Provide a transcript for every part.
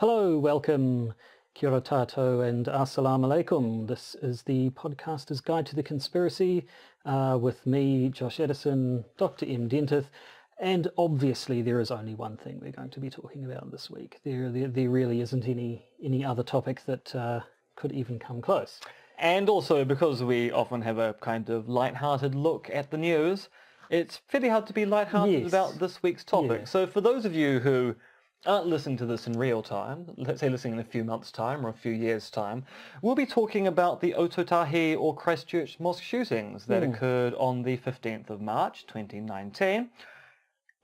Hello, welcome, kia ora tātou and assalamu alaikum. This is the podcaster's guide to the conspiracy with me, Josh Edison, Dr. M. Dentith, and obviously there is only one thing we're going to be talking about this week. There really isn't any other topic that could even come close. And also, because we often have a kind of light-hearted look at the news, it's fairly hard to be light-hearted about this week's topic. Yeah. So for those of you who aren't listening to this in real time, let's say listening in a few months' time or a few years' time, we'll be talking about the Otautahi or Christchurch mosque shootings that occurred on the 15th of March 2019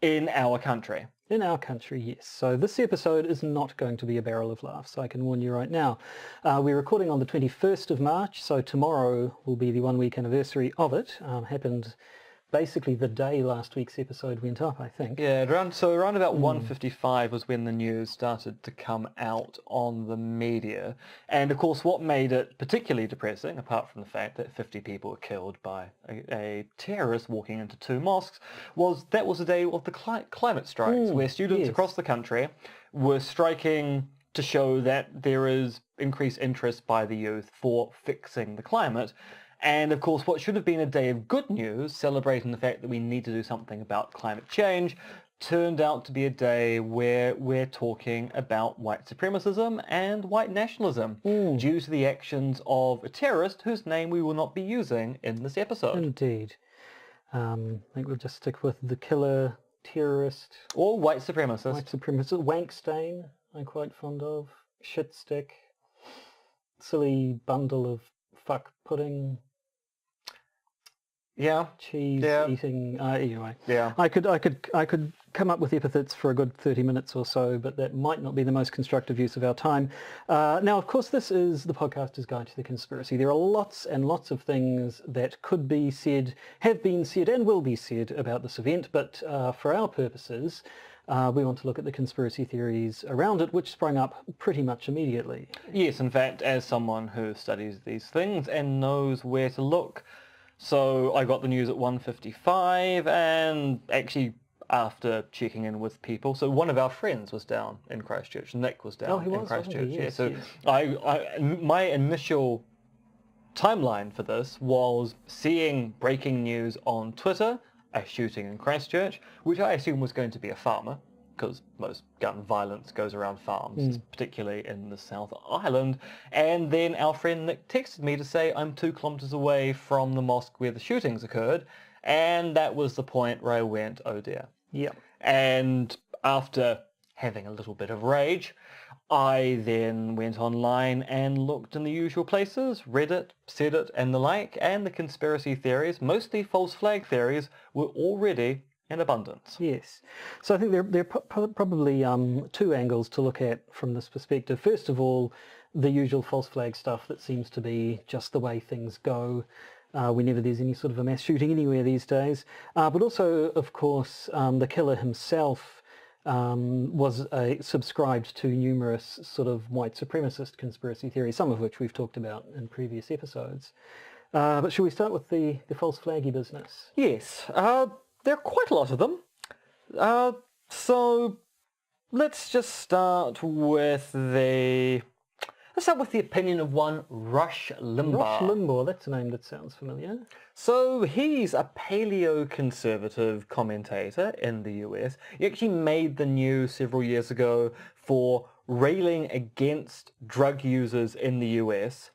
in our country. In our country, yes. So this episode is not going to be a barrel of laughs, I can warn you right now. We're recording on the 21st of March, so tomorrow will be the 1 week anniversary of it. Happened basically the day last week's episode went up, I think. Yeah, around about 1:55 was when the news started to come out on the media. And of course what made it particularly depressing, apart from the fact that 50 people were killed by a terrorist walking into two mosques, was that was the day of the climate strikes, where students across the country were striking to show that there is increased interest by the youth for fixing the climate. And of course, what should have been a day of good news, celebrating the fact that we need to do something about climate change, turned out to be a day where we're talking about white supremacism and white nationalism due to the actions of a terrorist whose name we will not be using in this episode. Indeed. I think we'll just stick with the killer, terrorist, Or white supremacist. white supremacist, Wankstain, I'm quite fond of, shitstick, silly bundle of fuck pudding, Yeah. cheese eating. Anyway, Yeah. I could come up with epithets for a good 30 minutes or so, but that might not be the most constructive use of our time. Now, of course, this is the podcaster's guide to the conspiracy. There are lots and lots of things that could be said, have been said, and will be said about this event, but for our purposes, we want to look at the conspiracy theories around it, which sprung up pretty much immediately. Yes, in fact, as someone who studies these things and knows where to look. So I got the news at 1:55, and actually after checking in with people, so one of our friends was down in Christchurch. Nick was down in Christchurch. Yes, yeah, so yes. My initial timeline for this was seeing breaking news on Twitter, a shooting in Christchurch, which I assume was going to be a farmer, because most gun violence goes around farms, particularly in the South Island. And then our friend Nick texted me to say I'm 2 kilometres away from the mosque where the shootings occurred, and that was the point where I went, oh dear. Yeah. And after having a little bit of rage, I then went online and looked in the usual places, Reddit, Reddit, and the like, and the conspiracy theories, mostly false flag theories, were already in abundance. Yes. So I think there are probably two angles to look at from this perspective. First of all, the usual false flag stuff that seems to be just the way things go whenever there's any sort of a mass shooting anywhere these days. But also, of course, the killer himself was subscribed to numerous sort of white supremacist conspiracy theories, some of which we've talked about in previous episodes. But should we start with the false flaggy business? Yes. There are quite a lot of them. So let's just start with the opinion of one Rush Limbaugh. Rush Limbaugh, that's a name that sounds familiar. So he's a paleo-conservative commentator in the US. He actually made the news several years ago for railing against drug users in the US,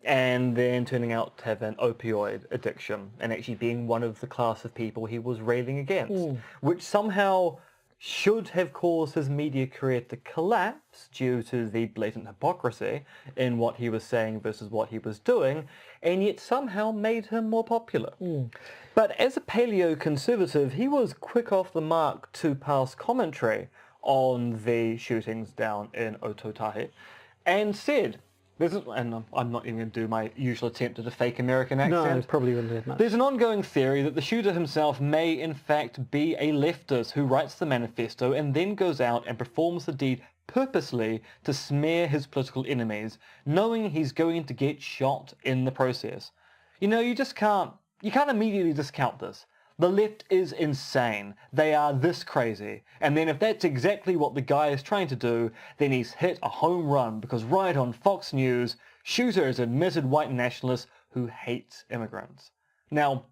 and then turning out to have an opioid addiction and actually being one of the class of people he was railing against, which somehow should have caused his media career to collapse due to the blatant hypocrisy in what he was saying versus what he was doing, and yet somehow made him more popular. But as a paleo-conservative, he was quick off the mark to pass commentary on the shootings down in Otautahi and said, and I'm not even going to do my usual attempt at a fake American accent. No, probably wouldn't have much. There's an ongoing theory that the shooter himself may in fact be a leftist who writes the manifesto and then goes out and performs the deed purposely to smear his political enemies, knowing he's going to get shot in the process. You know, you can't immediately discount this. The left is insane. They are this crazy. And then if that's exactly what the guy is trying to do, then he's hit a home run because right on Fox News, shooter is admitted white nationalist who hates immigrants. Now,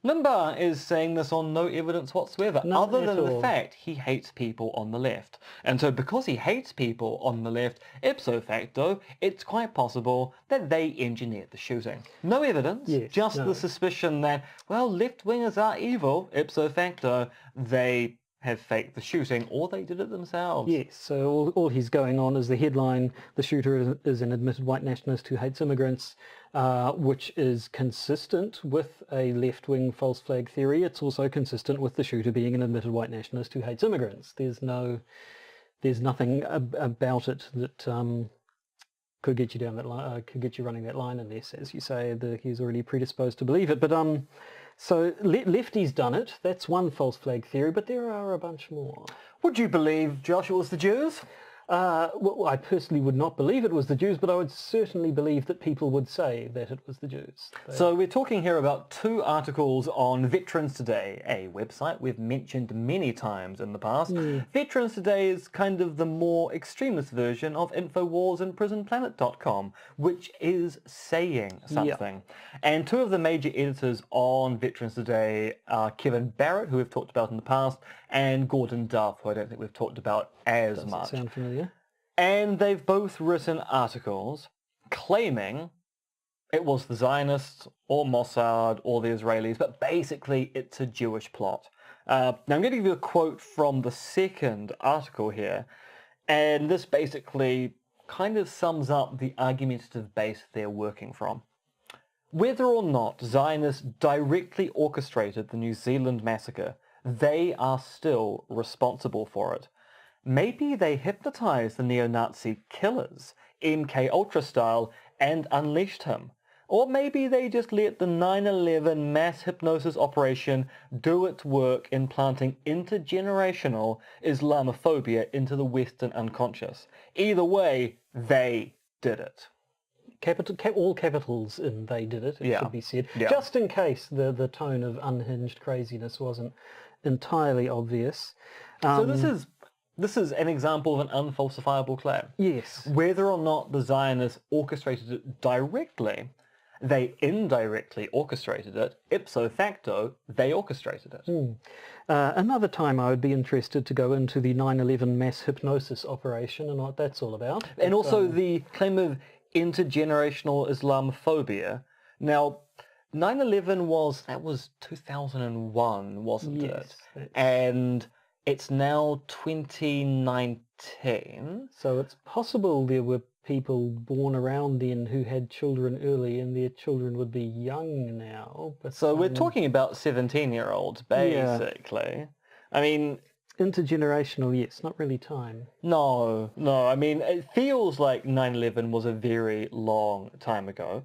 Limbaugh is saying this on no evidence whatsoever, None other at than the all. fact he hates people on the left. And so because he hates people on the left, ipso facto, it's quite possible that they engineered the shooting. No evidence, Yes, just no. the suspicion that, well, left-wingers are evil, ipso facto, they have faked the shooting, or they did it themselves. Yes, so all he's going on is the headline, the shooter is an admitted white nationalist who hates immigrants, which is consistent with a left-wing false flag theory. It's also consistent with the shooter being an admitted white nationalist who hates immigrants. There's nothing about it that could get you down that line, could get you running that line unless, as you say, he's already predisposed to believe it. But so Lefty's done it. That's one false flag theory, but there are a bunch more. Would you believe, Josh, it was the Jews? Well, I personally would not believe it was the Jews, but I would certainly believe that people would say that it was the Jews. So we're talking here about two articles on Veterans Today, a website we've mentioned many times in the past. Veterans Today is kind of the more extremist version of Infowars and PrisonPlanet.com, which is saying something. And two of the major editors on Veterans Today are Kevin Barrett, who we've talked about in the past, and Gordon Duff, who I don't think we've talked about as much. Sound familiar? And they've both written articles claiming it was the Zionists or Mossad or the Israelis, but basically it's a Jewish plot. Now I'm going to give you a quote from the second article here, and this basically kind of sums up the argumentative base they're working from. Whether or not Zionists directly orchestrated the New Zealand massacre, they are still responsible for it. Maybe they hypnotized the neo-Nazi killers, MK Ultra style, and unleashed him. Or maybe they just let the 9/11 mass hypnosis operation do its work in planting intergenerational Islamophobia into the Western unconscious. Either way, they did it. All capitals in they did it, it should be said. Yeah. Just in case the tone of unhinged craziness wasn't entirely obvious. So this is an example of an unfalsifiable claim. Yes. Whether or not the Zionists orchestrated it directly, they indirectly orchestrated it. Ipso facto, they orchestrated it. Another time I would be interested to go into the 9/11 mass hypnosis operation and what that's all about. And also the claim of intergenerational Islamophobia. Now, 9/11 was 2001, wasn't it? And it's now 2019. So it's possible there were people born around then who had children early and their children would be young now. But so we're talking about 17-year-olds, basically. I mean... Intergenerational, yes, not really time. No. I mean, it feels like 9/11 was a very long time ago,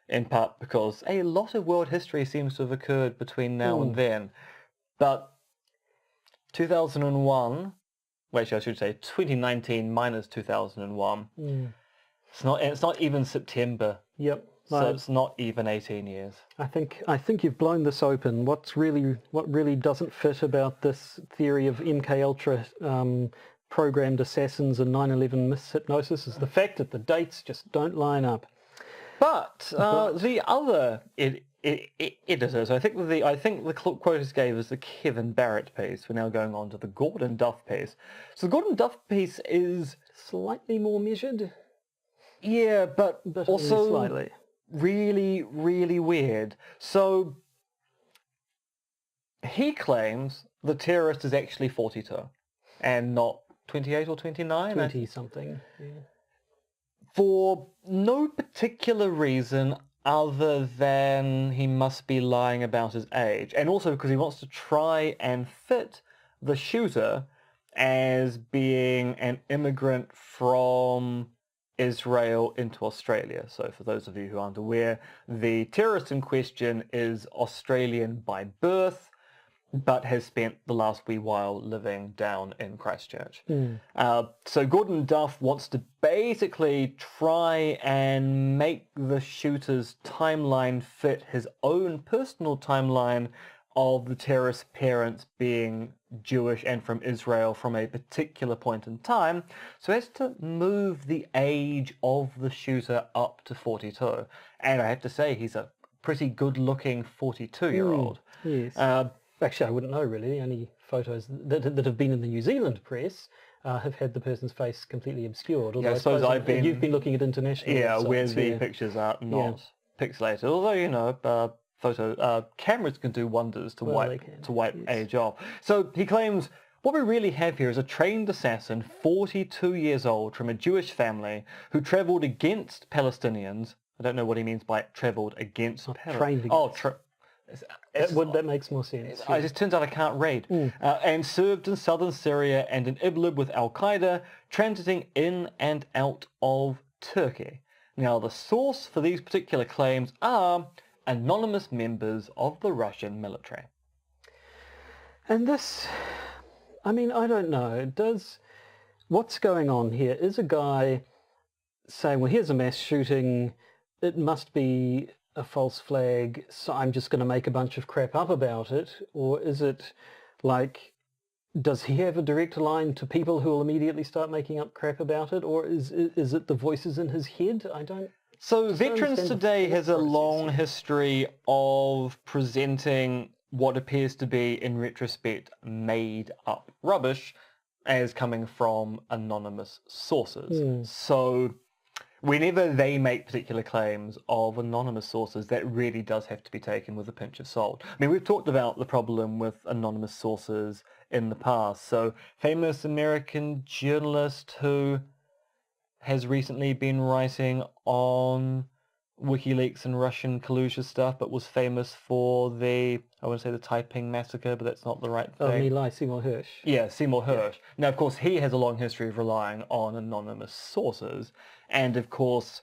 in part because a lot of world history seems to have occurred between now and then. But 2001, well, actually I should say 2019 minus 2001, it's not even September. Yep. So it's not even 18 years. I think you've blown this open. What really doesn't fit about this theory of MK Ultra programmed assassins and 9/11 mishypnosis is the fact that the dates just don't line up. But the other editors, I think the quotas gave us the Kevin Barrett piece. We're now going on to the Gordon Duff piece. So the Gordon Duff piece is slightly more measured. Yeah, but also slightly. Really, really weird. So he claims the terrorist is actually 42 and not 28 or 29. 20-something. Yeah. For no particular reason other than he must be lying about his age. And also because he wants to try and fit the shooter as being an immigrant from Israel into Australia. So for those of you who aren't aware, the terrorist in question is Australian by birth, but has spent the last wee while living down in Christchurch. So Gordon Duff wants to basically try and make the shooter's timeline fit his own personal timeline of the terrorist parents being Jewish and from Israel from a particular point in time, so as to move the age of the shooter up to 42. And I have to say, he's a pretty good-looking 42-year-old. Yes. Actually, I wouldn't know really. Only photos that have been in the New Zealand press have had the person's face completely obscured. Although Yeah, I suppose you've been looking at international websites, where the pictures are not pixelated. Although, cameras can do wonders to wipe age off. So he claims what we really have here is a trained assassin, 42 years old, from a Jewish family who travelled against Palestinians. I don't know what he means by travelled against Palestinians. That makes more sense. It just turns out I can't read. And served in southern Syria and in Idlib with Al-Qaeda, transiting in and out of Turkey. Now, the source for these particular claims are anonymous members of the Russian military. And this, I mean, I don't know. What's going on here? Is a guy saying, well, here's a mass shooting, it must be a false flag, so I'm just going to make a bunch of crap up about it? Or is it like, does he have a direct line to people who will immediately start making up crap about it? Or is it the voices in his head? So Veterans Today has a long history of presenting what appears to be, in retrospect, made up rubbish as coming from anonymous sources. So whenever they make particular claims of anonymous sources, that really does have to be taken with a pinch of salt. I mean, we've talked about the problem with anonymous sources in the past. So famous American journalist who has recently been writing on WikiLeaks and Russian collusion stuff, but was famous for I want to say the Taiping massacre, but that's not the right thing. Seymour Hersh. Yeah, Seymour Hersh. Now, of course, he has a long history of relying on anonymous sources, and of course,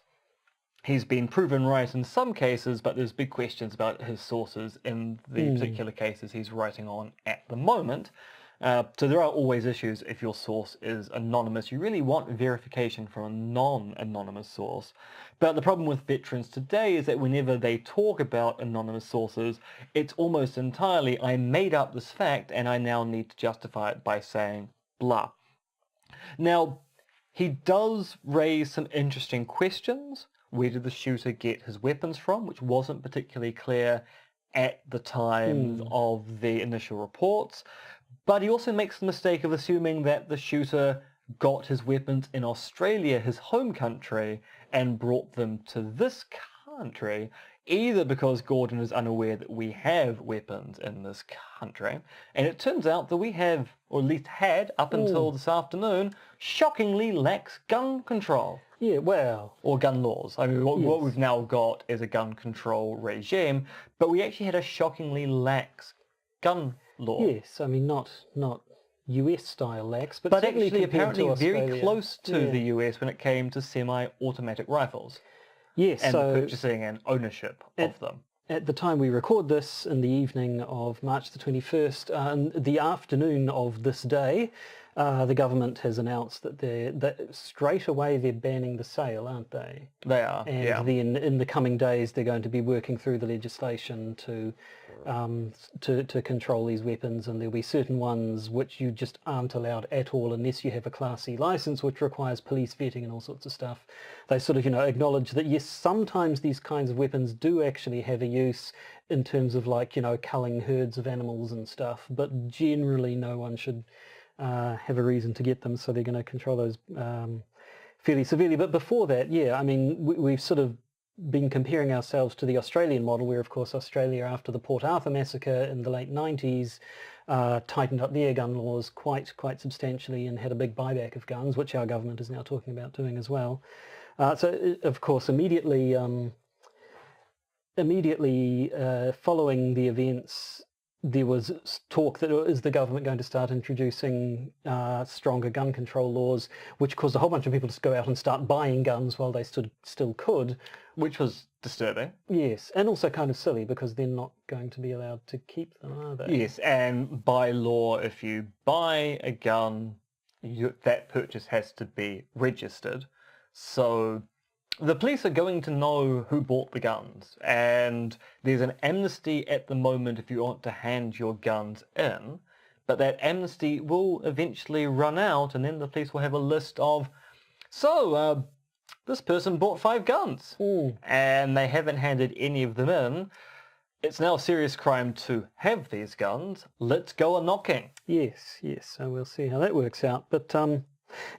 he's been proven right in some cases, but there's big questions about his sources in the particular cases he's writing on at the moment. So there are always issues if your source is anonymous. You really want verification from a non-anonymous source. But the problem with Veterans Today is that whenever they talk about anonymous sources, it's almost entirely, I made up this fact and I now need to justify it by saying blah. Now, he does raise some interesting questions. Where did the shooter get his weapons from, which wasn't particularly clear at the time of the initial reports. But he also makes the mistake of assuming that the shooter got his weapons in Australia, his home country, and brought them to this country, either because Gordon is unaware that we have weapons in this country, and it turns out that we have, or at least had up until this afternoon, shockingly lax gun control. Yeah, well... Or gun laws. I mean, what we've now got is a gun control regime, but we actually had a shockingly lax gun law. Yes, I mean, not US-style lax, but actually apparently very close to the US when it came to semi-automatic rifles. Yes, and so purchasing and ownership of them. At the time we record this, in the evening of March the 21st, the afternoon of this day, the government has announced that straight away they're banning the sale, aren't they? They are, and then in the coming days they're going to be working through the legislation to control these weapons, and there'll be certain ones which you just aren't allowed at all unless you have a Class C license, which requires police vetting and all sorts of stuff. They sort of, acknowledge that yes, sometimes these kinds of weapons do actually have a use in terms of culling herds of animals and stuff, but generally no one should have a reason to get them, so they're going to control those fairly severely. But before that, I mean, we've sort of been comparing ourselves to the Australian model, where of course Australia, after the Port Arthur massacre in the late 90s, tightened up their gun laws quite substantially and had a big buyback of guns, which our government is now talking about doing as well. So of course immediately following the events, there was talk that is the government going to start introducing stronger gun control laws, which caused a whole bunch of people to go out and start buying guns while they still could. Which was disturbing. Yes, and also kind of silly because they're not going to be allowed to keep them, are they? Yes, and by law, if you buy a gun, that purchase has to be registered. So the police are going to know who bought the guns, and there's an amnesty at the moment if you want to hand your guns in, but that amnesty will eventually run out, and then the police will have a list of, so, this person bought 5 guns, and they haven't handed any of them in. It's now a serious crime to have these guns. Let's go a-knocking. Yes, so we'll see how that works out. But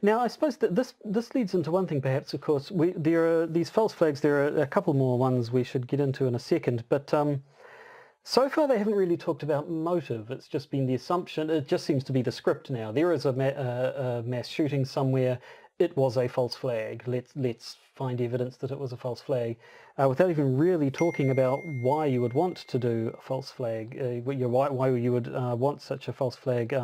now I suppose that this leads into one thing perhaps, of course. There are these false flags, there are a couple more ones we should get into in a second, but so far they haven't really talked about motive. It's just been the assumption, it just seems to be the script now. There is a mass shooting somewhere, it was a false flag, let's find evidence that it was a false flag, without even really talking about why you would want to do a false flag, why you would want such a false flag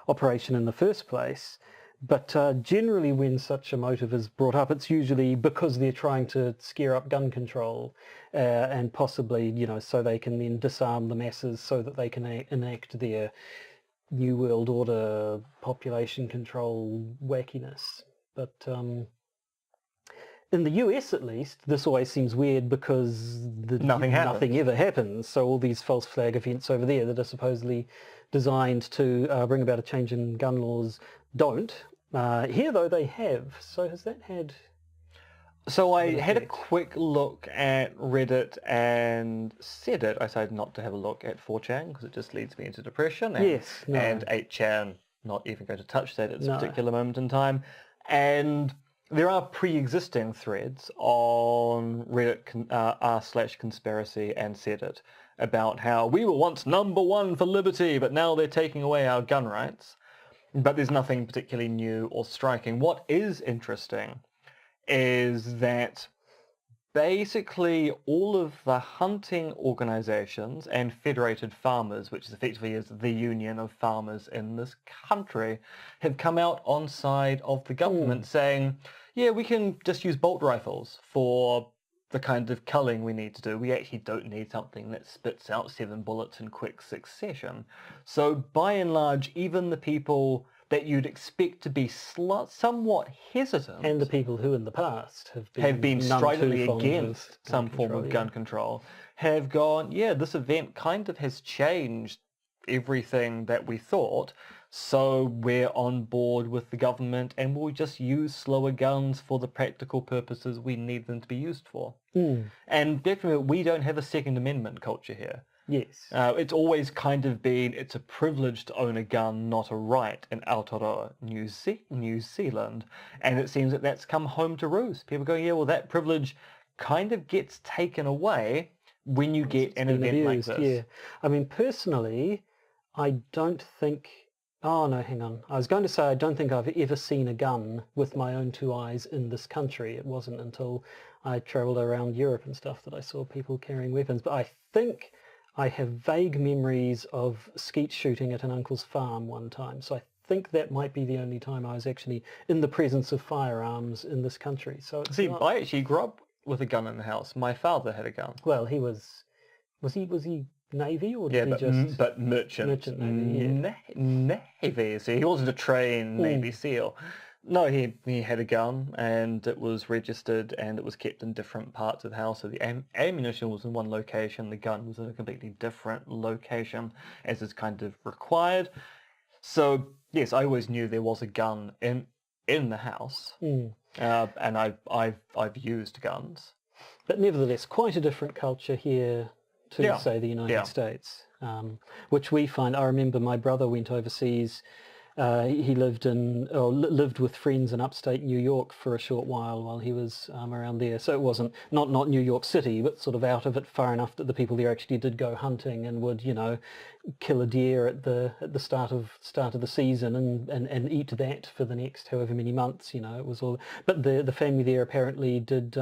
operation in the first place. But generally when such a motive is brought up, it's usually because they're trying to scare up gun control and possibly, so they can then disarm the masses so that they can enact their New World Order population control wackiness. But in the US at least, this always seems weird because nothing ever happens. So all these false flag events over there that are supposedly designed to bring about a change in gun laws don't. Here though they have. So has that had... So I had a quick look at Reddit and said it. I decided not to have a look at 4chan because it just leads me into depression. And, and 8chan, not even going to touch that at this particular moment in time. And there are pre-existing threads on Reddit r/conspiracy and said it about how we were once number one for liberty, but now they're taking away our gun rights. But there's nothing particularly new or striking. What is interesting is that basically all of the hunting organizations and federated farmers, which is effectively is the union of farmers in this country, have come out on side of the government saying, yeah, we can just use bolt rifles for the kind of culling we need to do. We actually don't need something that spits out 7 bullets in quick succession. So by and large, even the people that you'd expect to be somewhat hesitant, and the people who in the past have been stridently against some form of gun control, have gone, yeah, this event kind of has changed everything that we thought, so we're on board with the government and we'll just use slower guns for the practical purposes we need them to be used for. And definitely we don't have a Second Amendment culture here. Yes. It's always kind of been, it's a privilege to own a gun, not a right, in Aotearoa, New Zealand. And it seems that that's come home to roost. People go, yeah, well, that privilege kind of gets taken away when you get an event like this. Yeah. I mean, personally, I don't think... Oh, no, hang on. I was going to say I don't think I've ever seen a gun with my own 2 eyes in this country. It wasn't until I travelled around Europe and stuff that I saw people carrying weapons. But I think I have vague memories of skeet shooting at an uncle's farm one time. So I think that might be the only time I was actually in the presence of firearms in this country. So see, I actually grew up with a gun in the house. My father had a gun. Well, he was he Navy or did he just... but merchant Navy, Navy. So he wasn't a trained Navy SEAL. No, he had a gun and it was registered and it was kept in different parts of the house. So the ammunition was in one location, the gun was in a completely different location as is kind of required. So yes, I always knew there was a gun in the house, and I've used guns. But nevertheless, quite a different culture here to, say, the United States, which we find... I remember my brother went overseas. He lived with friends in upstate New York for a short while he was around there. So it wasn't not New York City, but sort of out of it far enough that the people there actually did go hunting and would, kill a deer at the start of the season and eat that for the next however many months. It was all. But the family there apparently did.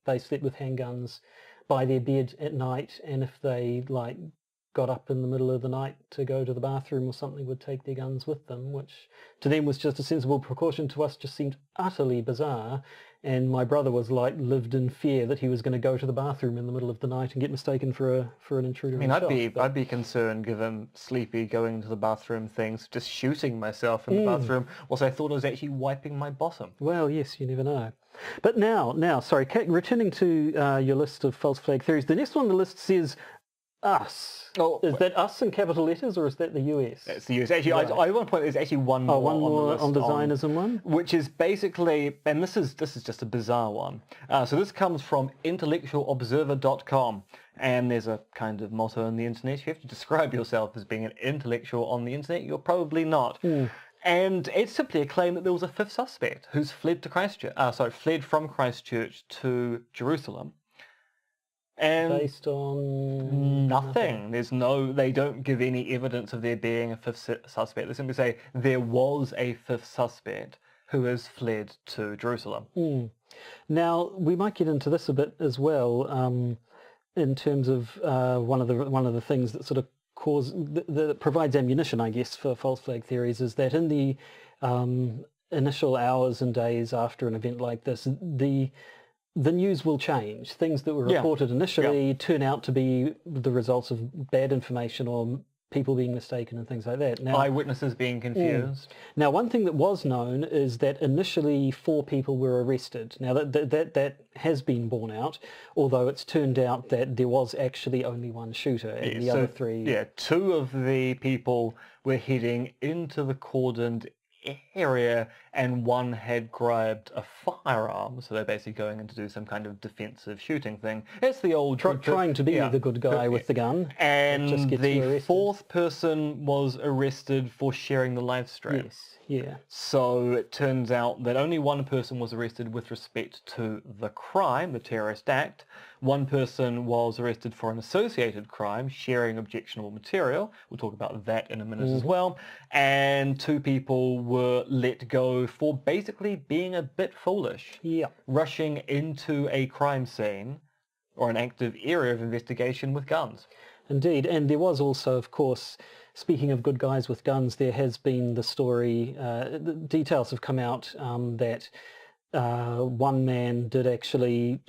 They slept with handguns by their bed at night, and if they got up in the middle of the night to go to the bathroom or something would take their guns with them, which to them was just a sensible precaution. To us just seemed utterly bizarre. And my brother was like lived in fear that he was going to go to the bathroom in the middle of the night and get mistaken for an intruder. I mean, in shop. I'd be concerned, given sleepy going to the bathroom things, just shooting myself in the bathroom, whilst I thought I was actually wiping my bottom. Well, yes, you never know. But now, sorry, returning to your list of false flag theories, the next one on the list says us. Oh, is that us in capital letters, or is that the US? It's the US. Actually, Right. I want to point there's actually one more one on more the list on the Zionism one? which is basically, and this is just a bizarre one. So this comes from intellectualobserver.com, and there's a kind of motto on the internet. You have to describe yourself as being an intellectual on the internet. You're probably not. And it's simply a claim that there was a fifth suspect who's fled from Christchurch to Jerusalem. And Based on nothing. They don't give any evidence of there being a fifth suspect. They simply say there was a fifth suspect who has fled to Jerusalem. Now, we might get into this a bit as well, in terms of one of the things that sort of that provides ammunition, I guess, for false flag theories is that in the initial hours and days after an event like this, the news will change. Things that were reported initially turn out to be the results of bad information or people being mistaken and things like that. Now, eyewitnesses being confused. Now, one thing that was known is that initially 4 people were arrested. Now, that has been borne out, although it's turned out that there was actually only one shooter and the other 3... Yeah, 2 of the people were heading into the cordoned area and 1 had grabbed a firearm, so they're basically going in to do some kind of defensive shooting thing. It's the old... trying to be the good guy with the gun. And the 4th person was arrested for sharing the live stream. Yes, yeah. So it turns out that only 1 person was arrested with respect to the crime, the terrorist act. 1 person was arrested for an associated crime, sharing objectionable material. We'll talk about that in a minute as well. And 2 people were let go for basically being a bit foolish. Yeah. Rushing into a crime scene or an active area of investigation with guns. Indeed, and there was also, of course, speaking of good guys with guns, there has been the story, the details have come out that one man did actually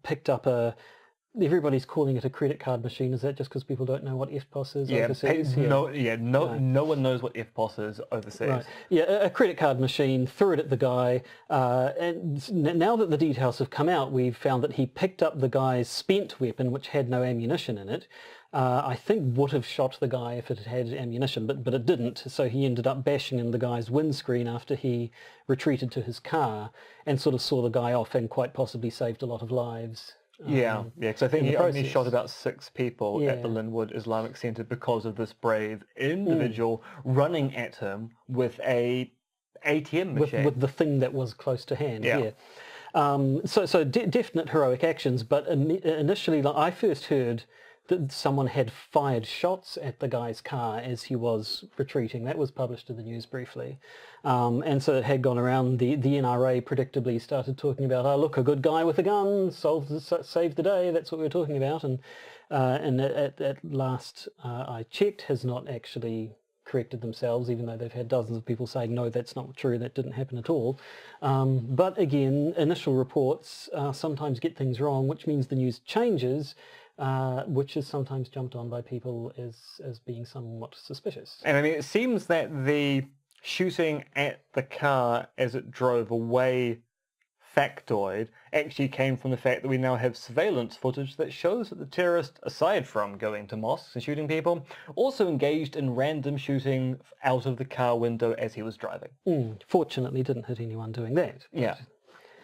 picked up everybody's calling it a credit card machine. Is that just because people don't know what FPOS is overseas? No one knows what FPOS is overseas. Right. Yeah, a credit card machine, threw it at the guy, and now that the details have come out, we've found that he picked up the guy's spent weapon, which had no ammunition in it. I think would have shot the guy if it had ammunition, but it didn't, so he ended up bashing in the guy's windscreen after he retreated to his car and sort of saw the guy off and quite possibly saved a lot of lives. Because I think he only shot about 6 people at the Linwood Islamic Centre because of this brave individual running at him with a ATM machine. With the thing that was close to hand, So definite heroic actions, but initially I first heard that someone had fired shots at the guy's car as he was retreating. That was published in the news briefly. And so it had gone around. The NRA predictably started talking about, oh, look, a good guy with a gun saved the day. That's what we were talking about. And at last I checked, has not actually corrected themselves, even though they've had dozens of people saying, no, that's not true, that didn't happen at all. But again, initial reports sometimes get things wrong, which means the news changes, which is sometimes jumped on by people as being somewhat suspicious. And I mean, it seems that the shooting at the car as it drove away factoid actually came from the fact that we now have surveillance footage that shows that the terrorist, aside from going to mosques and shooting people, also engaged in random shooting out of the car window as he was driving. Fortunately, didn't hit anyone doing that. Yeah.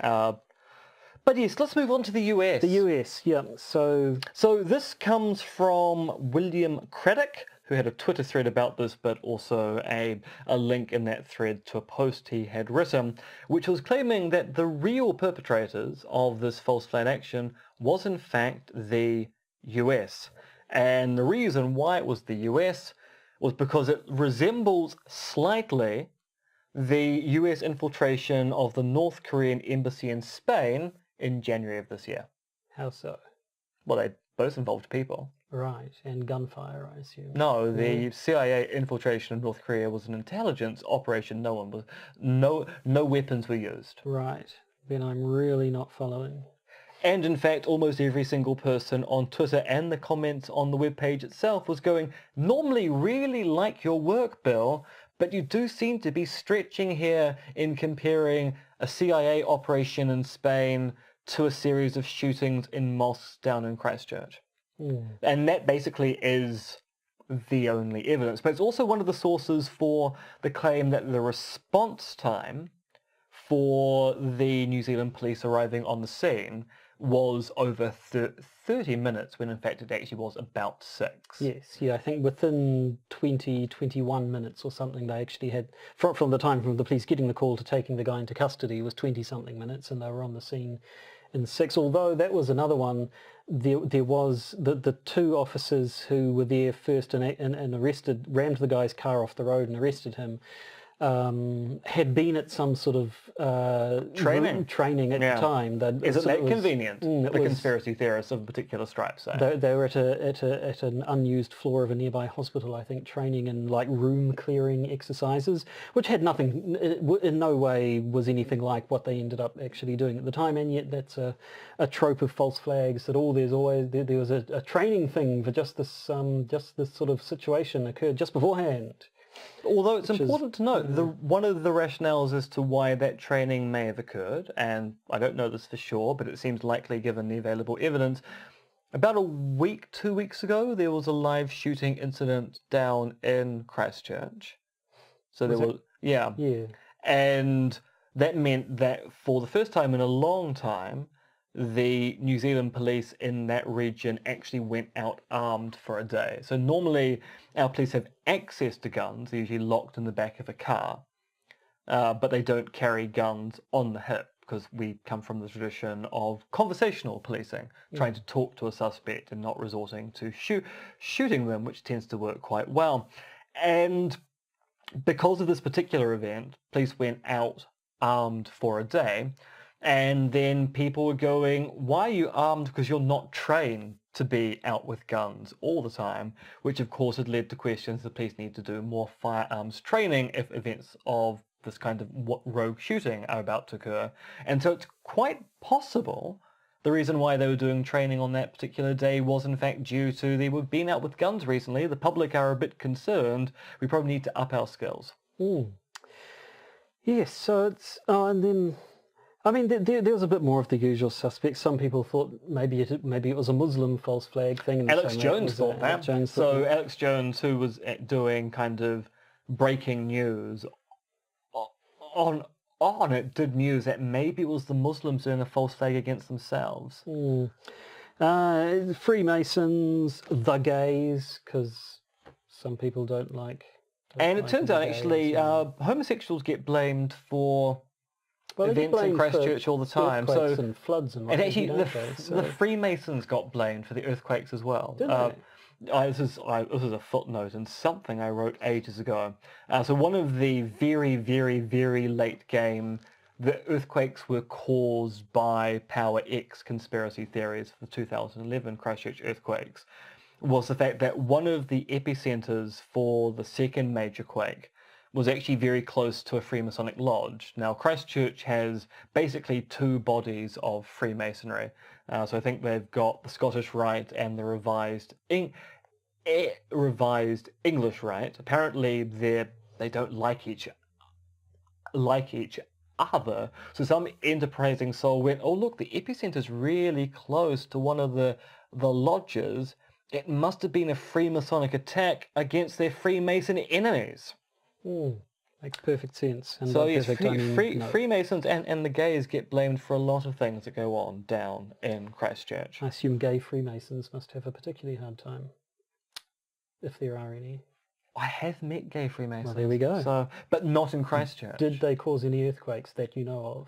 But yes, let's move on to the US. The US, yeah. So this comes from William Craddock, who had a Twitter thread about this, but also a link in that thread to a post he had written, which was claiming that the real perpetrators of this false flag action was in fact the US. And the reason why it was the US was because it resembles slightly the US infiltration of the North Korean embassy in Spain in January of this year. How so? Well, they both involved people. Right, and gunfire, I assume. No, the CIA infiltration of North Korea was an intelligence operation. No weapons were used. Right, then I'm really not following. And in fact, almost every single person on Twitter and the comments on the webpage itself was going, normally really like your work, Bill, but you do seem to be stretching here in comparing a CIA operation in Spain to a series of shootings in mosques down in Christchurch. And that basically is the only evidence. But it's also one of the sources for the claim that the response time for the New Zealand police arriving on the scene was over 30 minutes, when in fact it actually was about 6. Yes, yeah, I think within 21 minutes or something they actually had, from the time from the police getting the call to taking the guy into custody was 20-something minutes, and they were on the scene in 6. Although that was another one, there was the 2 officers who were there first and arrested, rammed the guy's car off the road and arrested him, had been at some sort of training at the time. Isn't that convenient? The conspiracy theorists of a particular stripe say. They were at an unused floor of a nearby hospital, I think, training in like room clearing exercises, which had nothing, in no way was anything like what they ended up actually doing at the time. And yet that's a trope of false flags, that there was a training thing for just this sort of situation occurred just beforehand. Although it's important to note, one of the rationales as to why that training may have occurred, and I don't know this for sure, but it seems likely given the available evidence, about 2 weeks ago, there was a live shooting incident down in Christchurch. So there was, yeah. And that meant that for the first time in a long time, the New Zealand police in that region actually went out armed for a day. So normally our police have access to guns, they're usually locked in the back of a car, but they don't carry guns on the hip because we come from the tradition of conversational policing, trying to talk to a suspect and not resorting to shooting them, which tends to work quite well. And because of this particular event, police went out armed for a day. And then people were going, why are you armed? Because you're not trained to be out with guns all the time, which of course had led to questions the police need to do more firearms training if events of this kind of rogue shooting are about to occur. And so it's quite possible the reason why they were doing training on that particular day was in fact due to they were being out with guns recently, the public are a bit concerned, we probably need to up our skills. Yes, so it's, and then, I mean, there was a bit more of the usual suspects. Some people thought maybe it was a Muslim false flag thing. And Alex Jones thought that. Alex Jones, who was doing kind of breaking news on it, did news that maybe it was the Muslims doing a false flag against themselves. Freemasons, the gays, because some people don't like. And it turns out actually homosexuals get blamed for events in Christchurch all the time. So and floods and actually the Freemasons got blamed for the earthquakes as well. Did they? This is a footnote in something I wrote ages ago. So one of the very, very, very late game, the earthquakes were caused by Power X conspiracy theories for the 2011 Christchurch earthquakes, was the fact that one of the epicenters for the second major quake was actually very close to a Freemasonic lodge. Now, Christchurch has basically 2 bodies of Freemasonry. So I think they've got the Scottish Rite and the revised English Rite. Apparently, they don't like each other. So some enterprising soul went, oh look, the epicenter's really close to one of the lodges. It must have been a Freemasonic attack against their Freemason enemies. Makes perfect sense. And so yes, Freemasons and the gays get blamed for a lot of things that go on down in Christchurch. I assume gay Freemasons must have a particularly hard time, if there are any. I have met gay Freemasons. Well, there we go. So, but not in Christchurch. Did they cause any earthquakes that you know of?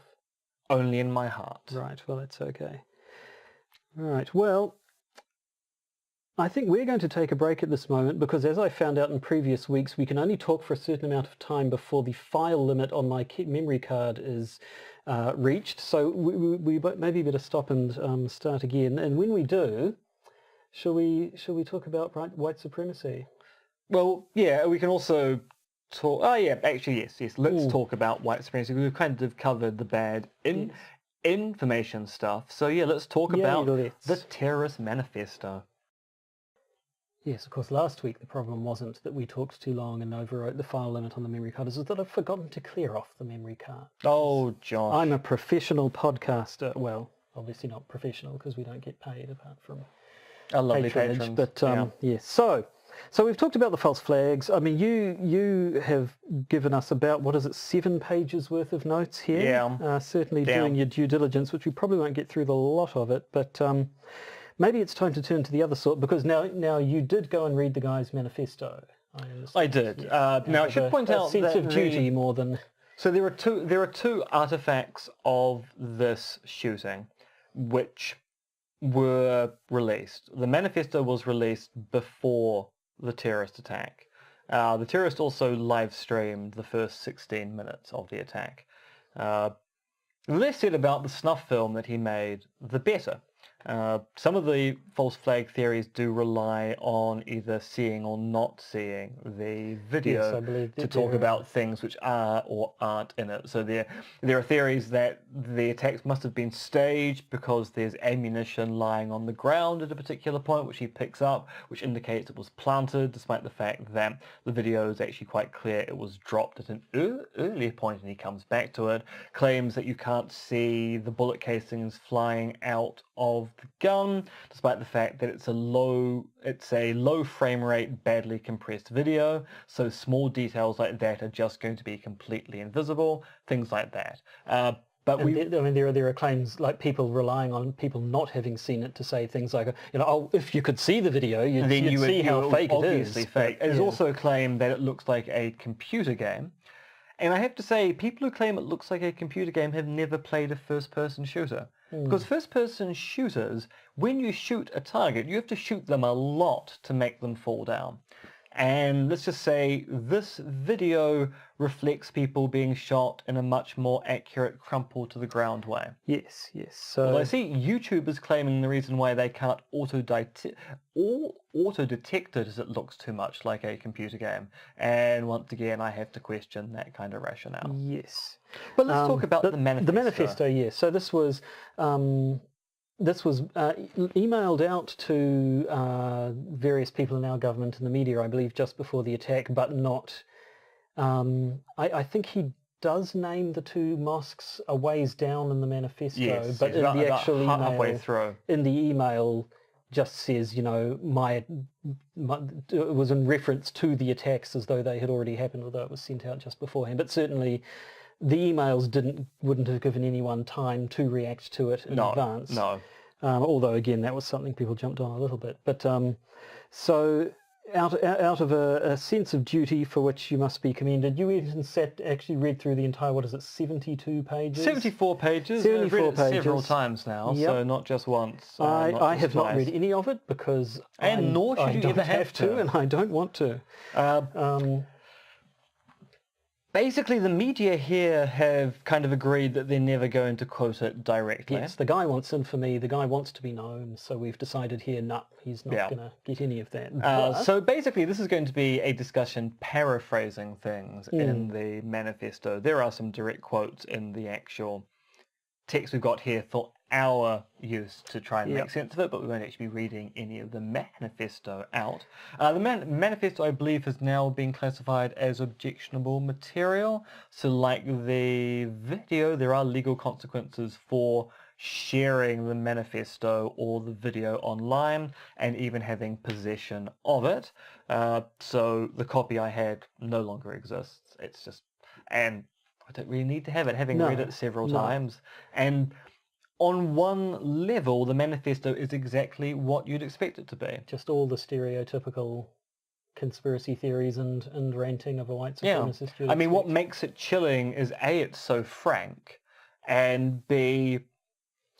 Only in my heart. Right, well, that's okay. Right, well, I think we're going to take a break at this moment because, as I found out in previous weeks, we can only talk for a certain amount of time before the file limit on my memory card is reached. So we maybe better stop and start again. And when we do, Shall we talk about white supremacy? Well, yeah, we can also talk... Oh, yeah, actually, yes. Let's Ooh. talk about white supremacy. We've kind of covered the bad Yes. information stuff. So, yeah, let's talk about let's. the terrorist manifesto. Yes, of course, last week the problem wasn't that we talked too long and overwrote the file limit on the memory card, it was that I've forgotten to clear off the memory card. Oh, Josh. I'm a professional podcaster. Well, obviously not professional because we don't get paid apart from A lovely patronage. patrons. But yes, so we've talked about the false flags. I mean, you have given us about, what is it, 7 pages worth of notes here? Yeah. Certainly doing your due diligence, which we probably won't get through the lot of it, but maybe it's time to turn to the other sort, because now you did go and read the guy's manifesto. I did. Now I should point out sense that of duty more than... So there are two artifacts of this shooting which were released. The manifesto was released before the terrorist attack. The terrorist also live streamed the first 16 minutes of the attack. The less said about the snuff film that he made, the better. Some of the false flag theories do rely on either seeing or not seeing the video Yes, I believe to talk about things which are or aren't in it. So there are theories that the attacks must have been staged because there's ammunition lying on the ground at a particular point which he picks up, which indicates it was planted, despite the fact that the video is actually quite clear it was dropped at an earlier point and he comes back to it. Claims that you can't see the bullet casings flying out of the gun, despite the fact that it's a low frame rate, badly compressed video, so small details like that are just going to be completely invisible, things like that. But there are claims like people relying on people not having seen it to say things like, if you could see the video, you'd see how fake it is. Obviously fake. There's also a claim that it looks like a computer game. And I have to say, people who claim it looks like a computer game have never played a first-person shooter. Because first-person shooters, when you shoot a target, you have to shoot them a lot to make them fall down. And let's just say this video reflects people being shot in a much more accurate crumple to the ground way. Yes. So well, I see YouTubers claiming the reason why they can't auto-detect it is it looks too much like a computer game. And once again, I have to question that kind of rationale. Yes. But let's talk about the manifesto. The manifesto, yes. So this was emailed out to various people in our government and the media, I believe, just before the attack, but not... I think he does name the 2 mosques a ways down in the manifesto, yes, but in the actual email, halfway through. In the email just says, it was in reference to the attacks as though they had already happened, although it was sent out just beforehand. But certainly the emails wouldn't have given anyone time to react to it in advance. No. Although again, that was something people jumped on a little bit. But so out of a sense of duty for which you must be commended, you even actually read through the entire, 72 pages? 74 pages. 74 I've read it pages. several times now, Yep. so not just once. I have not read any of it because nor should you ever have to, and I don't want to. Basically, the media here have kind of agreed that they're never going to quote it directly. Yes, the guy wants infamy, the guy wants to be known, so we've decided here, he's not going to get any of that. So basically, this is going to be a discussion paraphrasing things in the manifesto. There are some direct quotes in the actual text we've got here for our use to try and make sense of it, but we won't actually be reading any of the manifesto out. The manifesto, I believe, has now been classified as objectionable material. So like the video, there are legal consequences for sharing the manifesto or the video online and even having possession of it. So the copy I had no longer exists. It's just, and I don't really need to have it, having read it several times. And on one level, the manifesto is exactly what you'd expect it to be. Just all the stereotypical conspiracy theories and ranting of a white supremacist. I mean, what makes it chilling is A, it's so frank, and B,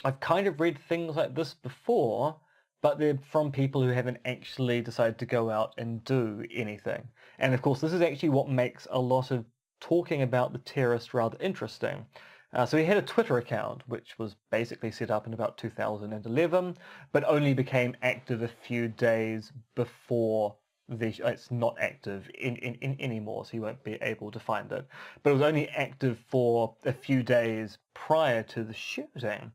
I've kind of read things like this before, but they're from people who haven't actually decided to go out and do anything. And of course, this is actually what makes a lot of talking about the terrorists rather interesting. So he had a Twitter account, which was basically set up in about 2011, but only became active a few days before it's not active in anymore, so you won't be able to find it. But it was only active for a few days prior to the shooting.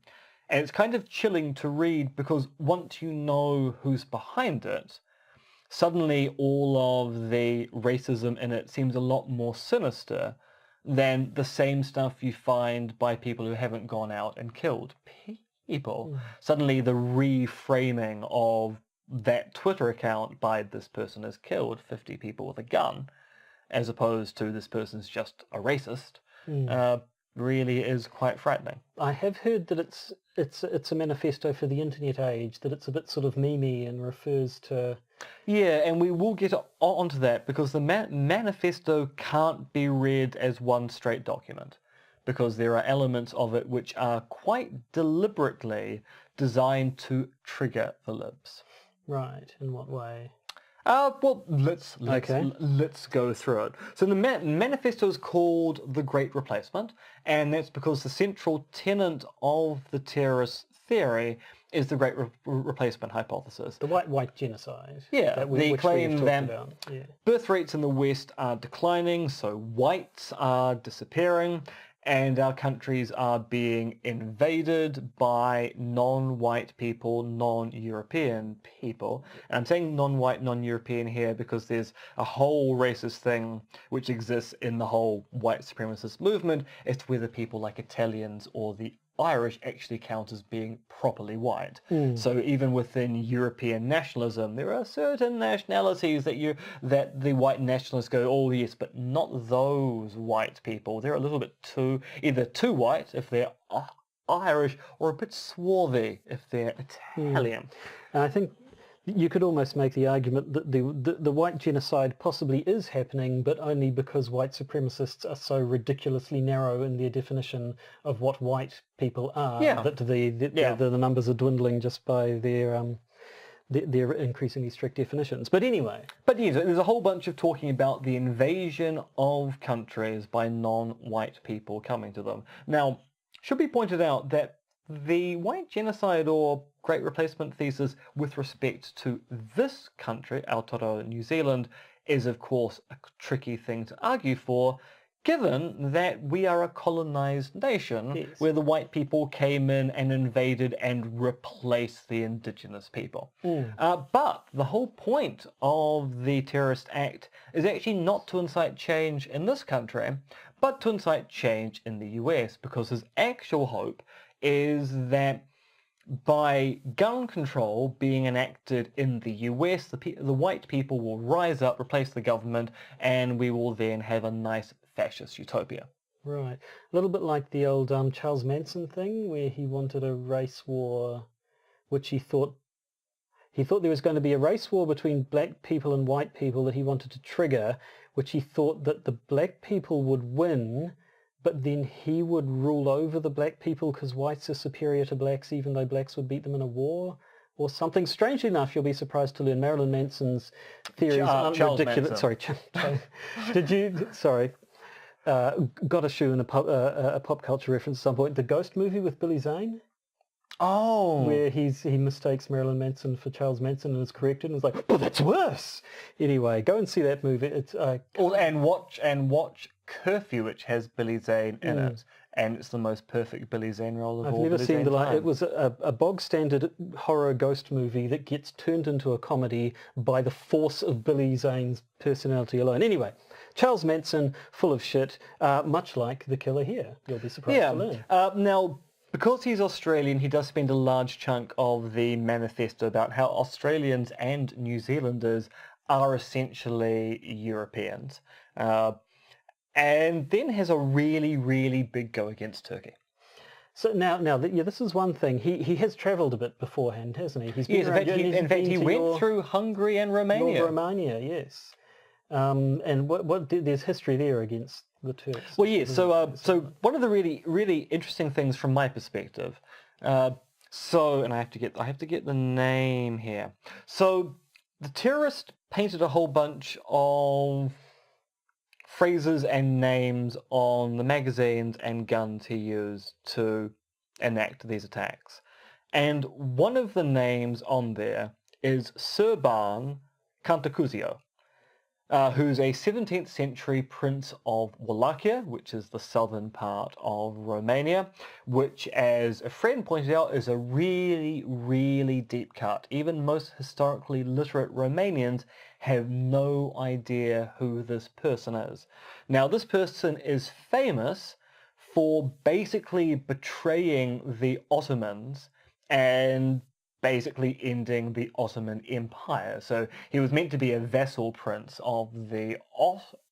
And it's kind of chilling to read because once you know who's behind it, suddenly all of the racism in it seems a lot more sinister than the same stuff you find by people who haven't gone out and killed people. Suddenly the reframing of that Twitter account by this person has killed 50 people with a gun, as opposed to this person's just a racist, really is quite frightening. I have heard that it's a manifesto for the internet age, that it's a bit sort of memey and refers to... Yeah, and we will get onto that because the manifesto can't be read as one straight document because there are elements of it which are quite deliberately designed to trigger the libs. Right, in what way? Well, let's go through it. So the manifesto is called The Great Replacement, and that's because the central tenet of the terrorist theory is the Great Replacement hypothesis. The white genocide. Yeah, they claim that birth rates in the West are declining, so whites are disappearing, and our countries are being invaded by non-white people, non-European people. And I'm saying non-white, non-European here because there's a whole racist thing which exists in the whole white supremacist movement as to whether people like Italians or the Irish actually count as being properly white. So even within European nationalism, there are certain nationalities that the white nationalists go, oh yes, but not those white people. They're a little bit either too white if they're Irish or a bit swarthy if they're Italian. And I think you could almost make the argument that the white genocide possibly is happening, but only because white supremacists are so ridiculously narrow in their definition of what white people are, that the numbers are dwindling just by their increasingly strict definitions. But anyway. But yes, there's a whole bunch of talking about the invasion of countries by non-white people coming to them. Now, should be pointed out that the white genocide or Great Replacement thesis with respect to this country, Aotearoa, New Zealand, is of course a tricky thing to argue for, given that we are a colonized nation where the white people came in and invaded and replaced the indigenous people. But the whole point of the terrorist act is actually not to incite change in this country, but to incite change in the US, because his actual hope is that by gun control being enacted in the US, the white people will rise up, replace the government, and we will then have a nice fascist utopia. Right. A little bit like the old Charles Manson thing, where he wanted a race war, which he thought there was going to be a race war between black people and white people that he wanted to trigger, which he thought that the black people would win, but then he would rule over the black people because whites are superior to blacks even though blacks would beat them in a war or something. Strangely enough, you'll be surprised to learn Marilyn Manson's theories aren't ridiculous. Sorry, did you? Sorry. Got a shoe in a pop culture reference at some point. The Ghost movie with Billy Zane. Oh. Where he mistakes Marilyn Manson for Charles Manson and is corrected and is like, oh, that's worse. Anyway, go and see that movie. It's and watch Curfew, which has Billy Zane in it, and it's the most perfect Billy Zane role of all. I've never seen it was a bog standard horror ghost movie that gets turned into a comedy by the force of Billy Zane's personality alone. Anyway, Charles Manson, full of shit, much like the killer here. You'll be surprised to learn. Now, because he's Australian, he does spend a large chunk of the manifesto about how Australians and New Zealanders are essentially Europeans. And then has a really, really big go against Turkey. So now, this is one thing. He has travelled a bit beforehand, hasn't he? He's been in fact, he went through Hungary and Romania. Romania, yes. And what there's history there against the Turks. Well, yes. So one of the really, really interesting things from my perspective. And I have to get the name here. So the terrorist painted a whole bunch of phrases and names on the magazines and guns he used to enact these attacks. And one of the names on there is Sprung Cantacuzio, who's a 17th century prince of Wallachia, which is the southern part of Romania, which, as a friend pointed out, is a really, really deep cut. Even most historically literate Romanians have no idea who this person is. Now, this person is famous for basically betraying the Ottomans and basically ending the Ottoman Empire. So he was meant to be a vassal prince of the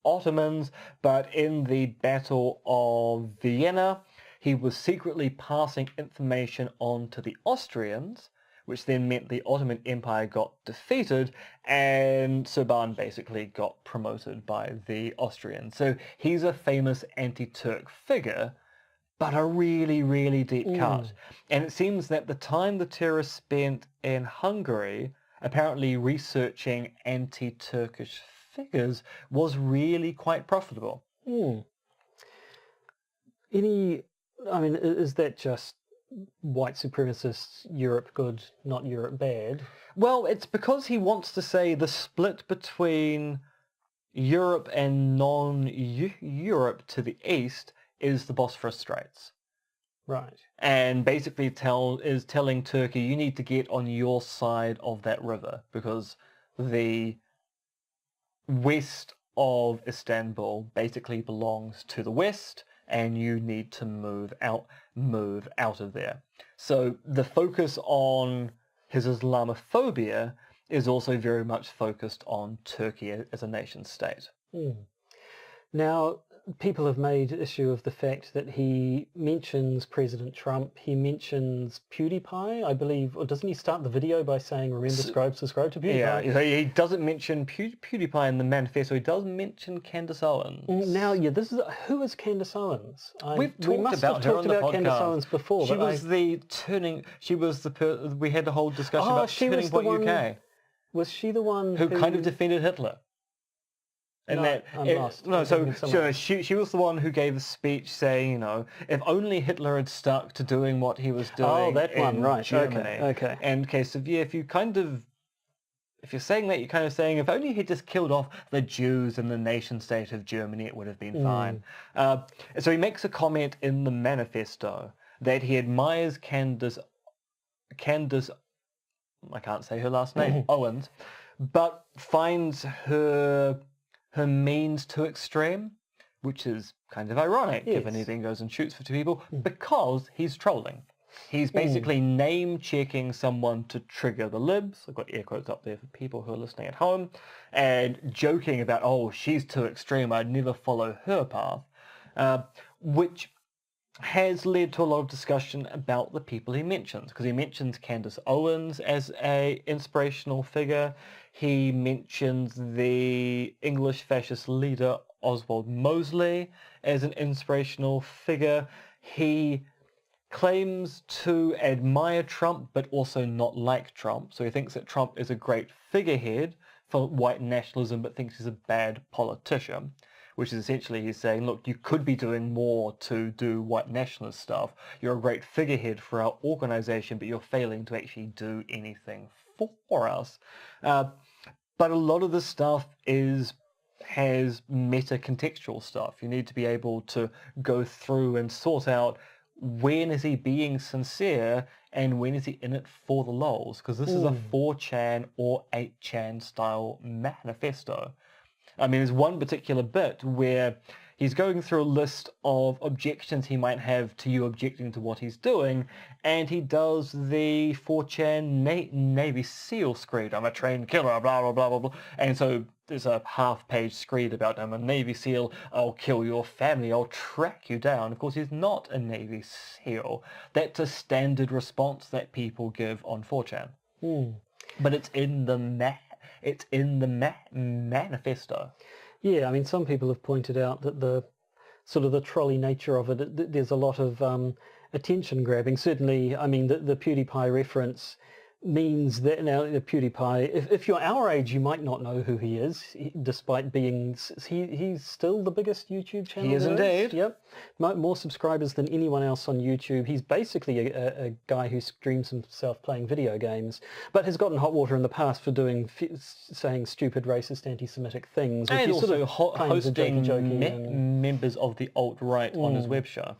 Ottomans, but in the Battle of Vienna, he was secretly passing information on to the Austrians, which then meant the Ottoman Empire got defeated, and Surban basically got promoted by the Austrians. So he's a famous anti-Turk figure, but a really, really deep cut. And it seems that the time the terrorists spent in Hungary apparently researching anti-Turkish figures was really quite profitable. Is that just white supremacists, Europe good, not Europe bad? Well, it's because he wants to say the split between Europe and non-Europe to the east is the Bosphorus Straits. Right. And basically is telling Turkey, you need to get on your side of that river because the west of Istanbul basically belongs to the west and you need to move out of there. So the focus on his Islamophobia is also very much focused on Turkey as a nation state. Now, people have made issue of the fact that he mentions President Trump, he mentions PewDiePie, I believe, or doesn't he start the video by saying, remember, subscribe to PewDiePie? Yeah, he doesn't mention PewDiePie in the manifesto, he does mention Candace Owens. Now, who is Candace Owens? We must have talked about Candace Owens before. We had the whole discussion about Turning Point UK. Was she the one who kind of defended Hitler? And she was the one who gave a speech saying, if only Hitler had stuck to doing what he was doing. Oh, that one, right? Germany. Okay. And so if you're saying that, you're kind of saying if only he just killed off the Jews in the nation state of Germany, it would have been fine. So he makes a comment in the manifesto that he admires Candace, I can't say her last name, Owens, but finds her means too extreme, which is kind of ironic given he then goes and shoots for two people, because he's trolling. He's basically name-checking someone to trigger the libs. I've got air quotes up there for people who are listening at home, and joking about, oh, she's too extreme, I'd never follow her path, which has led to a lot of discussion about the people he mentions, because he mentions Candace Owens as a inspirational figure. He mentions the English fascist leader Oswald Mosley as an inspirational figure. He claims to admire Trump but also not like Trump. So he thinks that Trump is a great figurehead for white nationalism but thinks he's a bad politician, which is essentially he's saying, look, you could be doing more to do white nationalist stuff. You're a great figurehead for our organization, but you're failing to actually do anything for us. But a lot of this stuff has meta-contextual stuff. You need to be able to go through and sort out when is he being sincere and when is he in it for the lols, because this is a 4chan or 8chan style manifesto. I mean, there's one particular bit where he's going through a list of objections he might have to you objecting to what he's doing, and he does the 4chan Navy SEAL screed. I'm a trained killer, blah, blah, blah, blah, blah. And so there's a half-page screed about I'm a Navy SEAL, I'll kill your family, I'll track you down. Of course, he's not a Navy SEAL. That's a standard response that people give on 4chan. But it's in the manifesto. Yeah, I mean, some people have pointed out that the sort of the trolley nature of it, there's a lot of attention grabbing. Certainly, I mean, the PewDiePie reference means that now the PewDiePie, if you're our age, you might not know who he is, despite being, he's still the biggest YouTube channel. He is indeed. Yep. More subscribers than anyone else on YouTube. He's basically a guy who streams himself playing video games, but has gotten hot water in the past for saying stupid, racist, anti-Semitic things. And also sort of hosting joking members of the alt-right on his web show.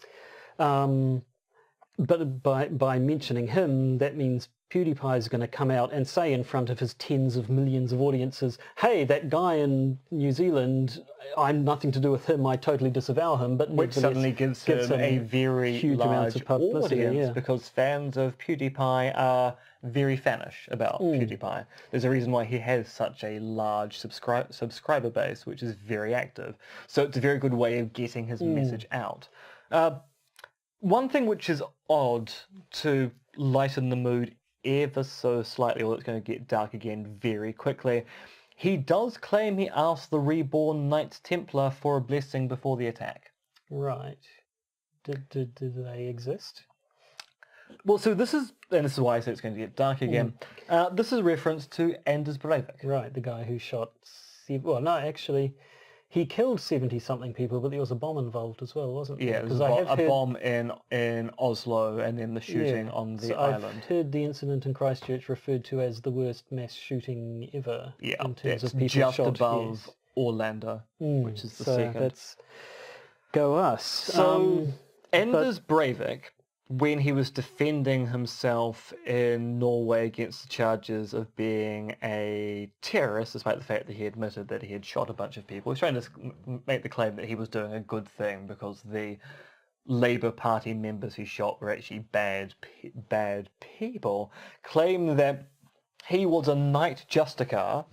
But by mentioning him, that means PewDiePie is going to come out and say in front of his tens of millions of audiences, hey, that guy in New Zealand, I'm nothing to do with him, I totally disavow him. But which suddenly gives him a very huge large of publicity, audience, yeah. because fans of PewDiePie are very fanish about PewDiePie. There's a reason why he has such a large subscriber base, which is very active. So it's a very good way of getting his message out. One thing which is odd, to lighten the mood ever so slightly, or it's going to get dark again very quickly, he does claim he asked the reborn Knights Templar for a blessing before the attack. Right. Did they exist? Well, so this is why I said it's going to get dark again. This is a reference to Anders Breivik. Right, the guy who shot... Well, no, actually... He killed 70-something people, but there was a bomb involved as well, wasn't there? Yeah, there was a bomb in Oslo, and then the shooting on the island. I've heard the incident in Christchurch referred to as the worst mass shooting ever. Yeah, in terms of people just shot, above Orlando, which is the second. That's go us. So Anders Breivik, when he was defending himself in Norway against the charges of being a terrorist, despite the fact that he admitted that he had shot a bunch of people, he was trying to make the claim that he was doing a good thing because the Labour Party members he shot were actually bad people, claimed that he was a Knight Justicar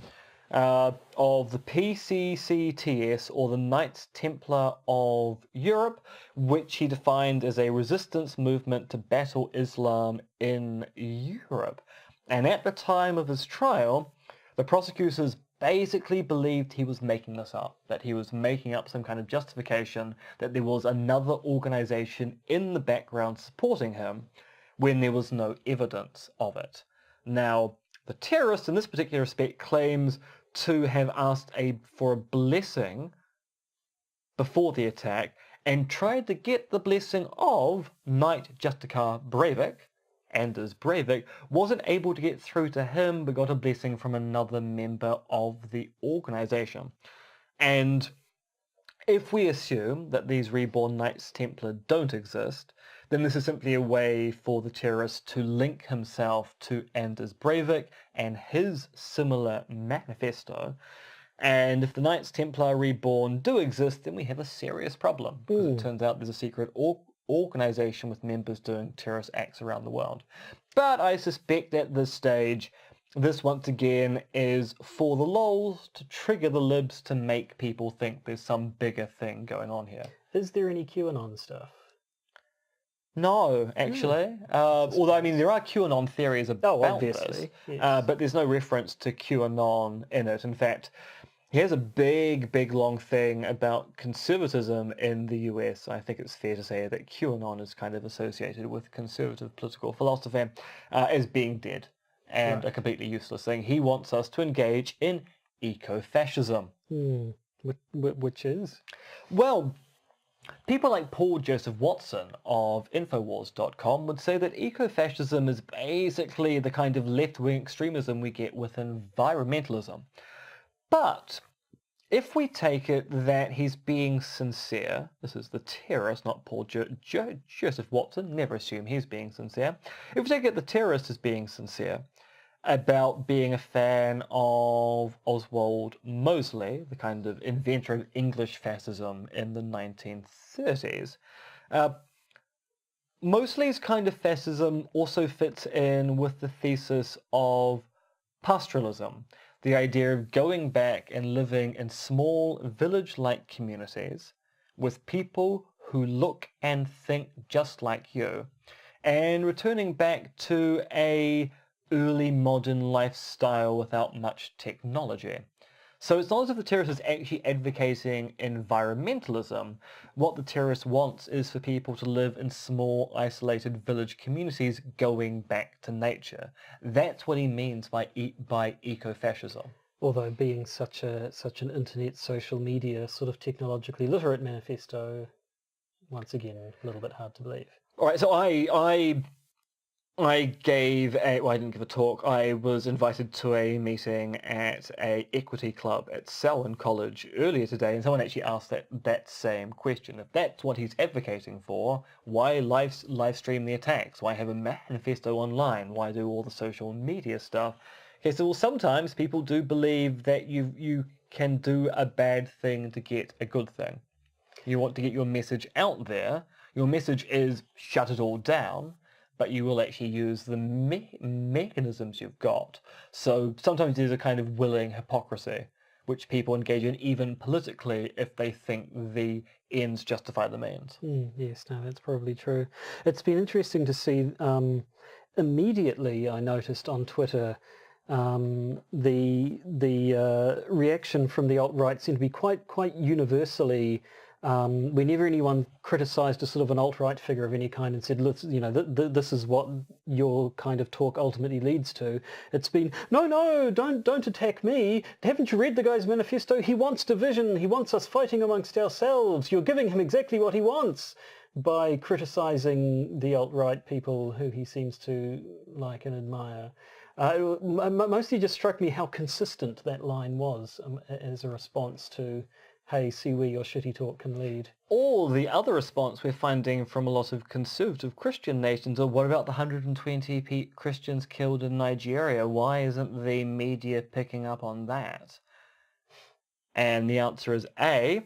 of the PCCTS, or the Knights Templar of Europe, which he defined as a resistance movement to battle Islam in Europe. And at the time of his trial, the prosecutors basically believed he was making this up, that he was making up some kind of justification, that there was another organization in the background supporting him, when there was no evidence of it. Now, the terrorist in this particular respect claims to have asked for a blessing before the attack and tried to get the blessing of Knight Justicar Breivik, Anders Breivik, wasn't able to get through to him, but got a blessing from another member of the organization. And if we assume that these reborn Knights Templar don't exist, then this is simply a way for the terrorist to link himself to Anders Breivik and his similar manifesto. And if the Knights Templar Reborn do exist, then we have a serious problem, because it turns out there's a secret organization with members doing terrorist acts around the world. But I suspect at this stage, this once again is for the lols, to trigger the libs, to make people think there's some bigger thing going on here. Is there any QAnon stuff? No, actually. Although, I mean, there are QAnon theories about this, yes. But there's no reference to QAnon in it. In fact, he has a big, long thing about conservatism in the US. I think it's fair to say that QAnon is kind of associated with conservative political philosophy as being dead and a completely useless thing. He wants us to engage in eco-fascism. Which is? Well, people like Paul Joseph Watson of Infowars.com would say that eco-fascism is basically the kind of left-wing extremism we get with environmentalism. But if we take it that he's being sincere, this is the terrorist, not Paul Joseph Watson, never assume he's being sincere. If we take it the terrorist is being sincere about being a fan of Oswald Mosley, the kind of inventor of English fascism in the 1930s. Mosley's kind of fascism also fits in with the thesis of pastoralism, the idea of going back and living in small village-like communities with people who look and think just like you, and returning back to a early modern lifestyle without much technology. So it's not as if the terrorist is actually advocating environmentalism. What the terrorist wants is for people to live in small, isolated village communities going back to nature. That's what he means by eco-fascism. Although being such an internet social media sort of technologically literate manifesto, once again, a little bit hard to believe. All right, so I gave well, I didn't give a talk. I was invited to a meeting at a equity club at Selwyn College earlier today, and someone actually asked that same question. If that's what he's advocating for, why live stream the attacks? Why have a manifesto online? Why do all the social media stuff? Okay, so well, sometimes people do believe that you can do a bad thing to get a good thing. You want to get your message out there. Your message is shut it all down, but you will actually use the mechanisms you've got. So sometimes there's a kind of willing hypocrisy, which people engage in even politically if they think the ends justify the means. Yes, no, that's probably true. It's been interesting to see, immediately I noticed on Twitter, the reaction from the alt-right seemed to be quite universally. Whenever anyone criticised a sort of an alt-right figure of any kind and said, this is what your kind of talk ultimately leads to, it's been, no, don't attack me. Haven't you read the guy's manifesto? He wants division. He wants us fighting amongst ourselves. You're giving him exactly what he wants by criticising the alt-right people who he seems to like and admire. It mostly just struck me how consistent that line was as a response to, hey, see where your shitty talk can lead. Or the other response we're finding from a lot of conservative Christian nations, or what about the 120 Christians killed in Nigeria? Why isn't the media picking up on that? And the answer is A,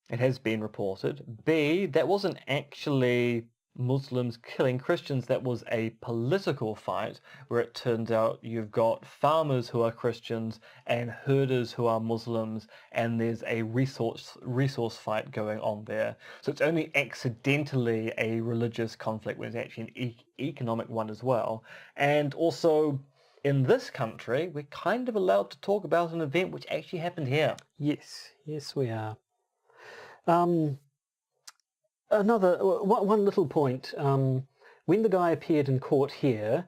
it has been reported. B, that wasn't actually Muslims killing Christians, that was a political fight where it turned out you've got farmers who are Christians and herders who are Muslims, and there's a resource fight going on there. So it's only accidentally a religious conflict when it's actually an economic one as well. And also, in this country, we're kind of allowed to talk about an event which actually happened here. Yes, we are. Another one little point. When the guy appeared in court here,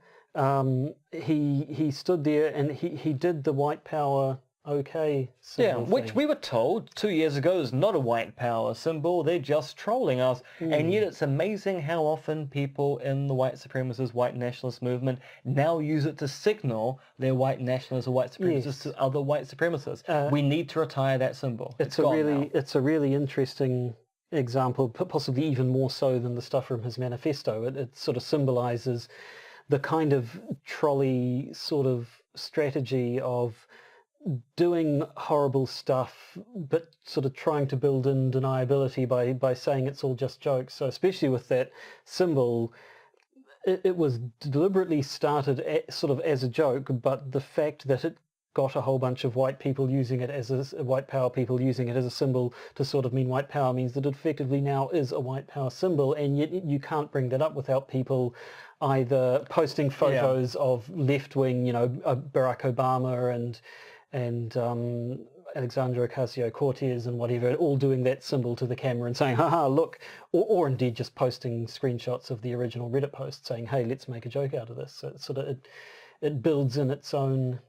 he stood there and he did the white power okay symbol which thing. we were told 2 years ago is not a white power symbol. They're just trolling us. And yet it's amazing how often people in the white supremacist, white nationalist movement now use it to signal their white nationalists or white supremacists to other white supremacists. We need to retire that symbol. It's a really interesting example, possibly even more so than the stuff from his manifesto. It sort of symbolizes the kind of trolley sort of strategy of doing horrible stuff but sort of trying to build in deniability by saying it's all just jokes. So especially with that symbol, it was deliberately started sort of as a joke, but the fact that it got a whole bunch of white people using it as white power people using it as a symbol to sort of mean white power means that it effectively now is a white power symbol, and yet you can't bring that up without people either posting photos of left-wing, Barack Obama and Alexandra Ocasio-Cortez and whatever, all doing that symbol to the camera and saying, haha, look, or indeed just posting screenshots of the original Reddit post saying, hey, let's make a joke out of this. So it's sort of, it builds in its own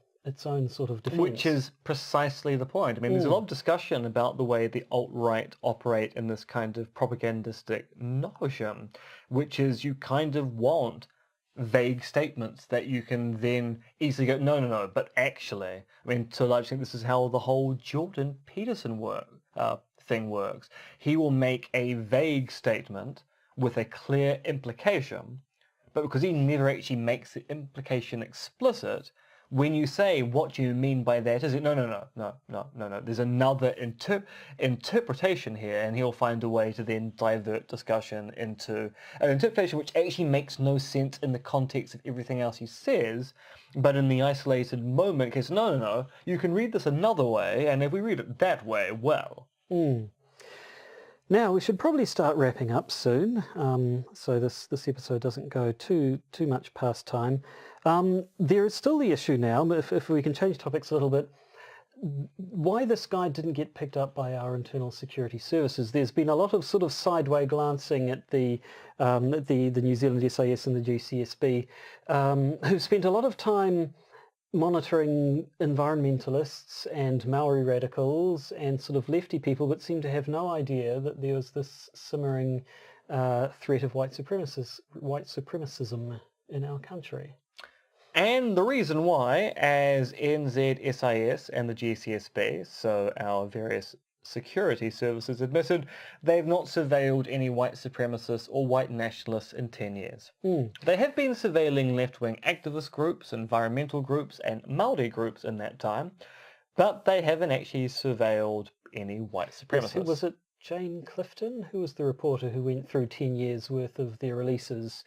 sort of defense. Which is precisely the point. I mean, there's a lot of discussion about the way the alt-right operate in this kind of propagandistic notion, which is you kind of want vague statements that you can then easily go, no, but actually, I mean, to a large extent, this is how the whole Jordan Peterson thing works. He will make a vague statement with a clear implication, but because he never actually makes the implication explicit, when you say, what do you mean by that? Is it, no. There's another interpretation here, and he'll find a way to then divert discussion into an interpretation which actually makes no sense in the context of everything else he says, but in the isolated moment, because no, you can read this another way, and if we read it that way, well. Now, we should probably start wrapping up soon, so this episode doesn't go too much past time. There is still the issue now, if we can change topics a little bit. why this guy didn't get picked up by our internal security services. There's been a lot of sort of sideway glancing at the New Zealand SAS and the GCSB, who've spent a lot of time monitoring environmentalists and Maori radicals and sort of lefty people, but seem to have no idea that there was this simmering threat of white supremacism in our country. And the reason why, as NZSIS and the GCSB, so our various security services admitted, they've not surveilled any white supremacists or white nationalists in 10 years. They have been surveilling left-wing activist groups, environmental groups and Māori groups in that time, but they haven't actually surveilled any white supremacists. Yes, was it Jane Clifton, who was the reporter who went through 10 years worth of their releases,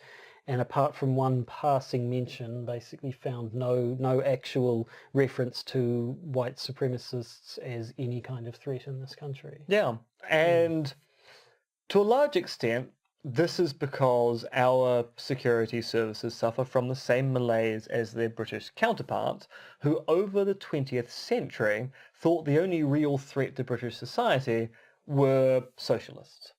and apart from one passing mention, basically found no actual reference to white supremacists as any kind of threat in this country. Yeah, and to a large extent, this is because our security services suffer from the same malaise as their British counterparts, who over the 20th century thought the only real threat to British society were socialists.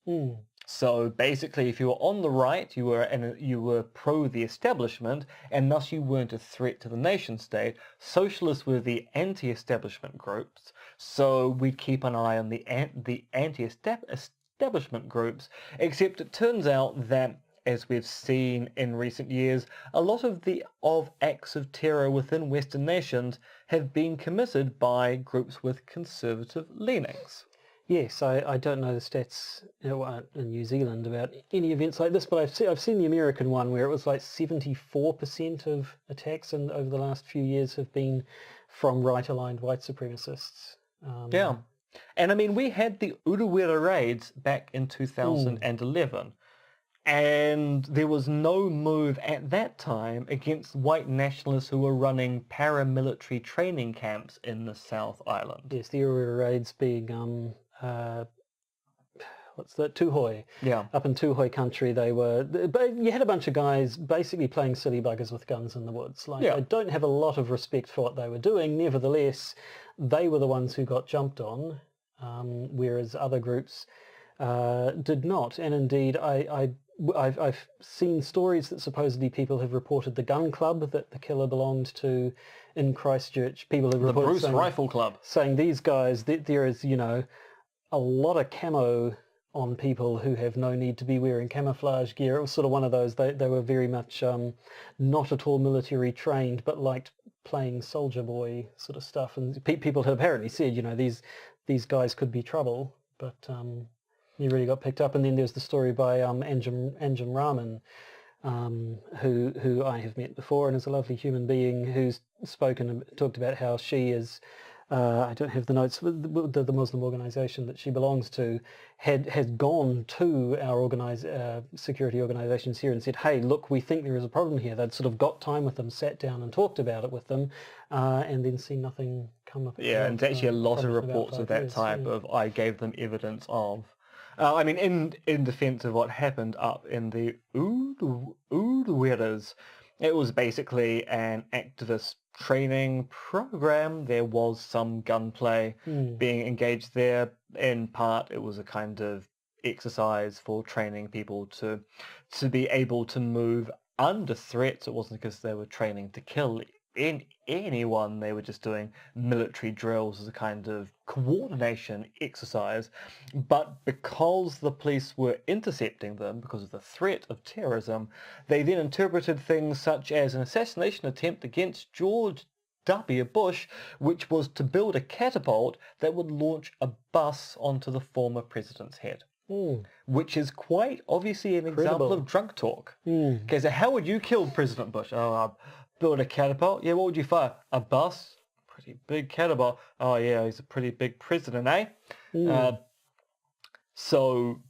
So basically, if you were on the right, you were pro the establishment, and thus you weren't a threat to the nation state. Socialists were the anti-establishment groups, so we'd keep an eye on the anti-establishment groups, except it turns out that, as we've seen in recent years, a lot of acts of terror within Western nations have been committed by groups with conservative leanings. Yes, I don't know the stats in New Zealand about any events like this, but I've seen the American one where it was like 74% of attacks over the last few years have been from right-aligned white supremacists. Yeah. And I mean, we had the Urewera raids back in 2011, and there was no move at that time against white nationalists who were running paramilitary training camps in the South Island. Yes, the Urewera raids being what's that? Tuhoi. Yeah. Up in Tuhoi country, but you had a bunch of guys basically playing silly buggers with guns in the woods. I don't have a lot of respect for what they were doing. Nevertheless, they were the ones who got jumped on, whereas other groups did not. And indeed, I've seen stories that supposedly people have reported the gun club that the killer belonged to in Christchurch. People have reported the Bruce Rifle Club, saying these guys, there is, a lot of camo on people who have no need to be wearing camouflage gear. It was sort of one of those, they were very much not at all military trained, but liked playing soldier boy sort of stuff. And people have apparently said, these guys could be trouble, but he really got picked up. And then there's the story by Anjum Rahman, who I have met before and is a lovely human being, who's talked about how she is, I don't have the notes, the Muslim organisation that she belongs to had gone to our security organisations here and said, hey, look, we think there is a problem here. They'd sort of got time with them, sat down and talked about it with them, and then seen nothing come up. Yeah, and actually a lot of reports of that type of, I gave them evidence of. I mean, in defence of what happened up in the Uruweras, it was basically an activist training program. There was some gunplay being engaged there. In part, it was a kind of exercise for training people to be able to move under threats. It wasn't because they were training to kill anyone. They were just doing military drills as a kind of coordination exercise. But because the police were intercepting them because of the threat of terrorism, they then interpreted things such as an assassination attempt against George W. Bush, which was to build a catapult that would launch a bus onto the former president's head. Which is quite obviously an example of drunk talk. Okay, so how would you kill President Bush? Build a catapult? Yeah, what would you fire? A bus? Pretty big catapult. Oh yeah, he's a pretty big president, eh? So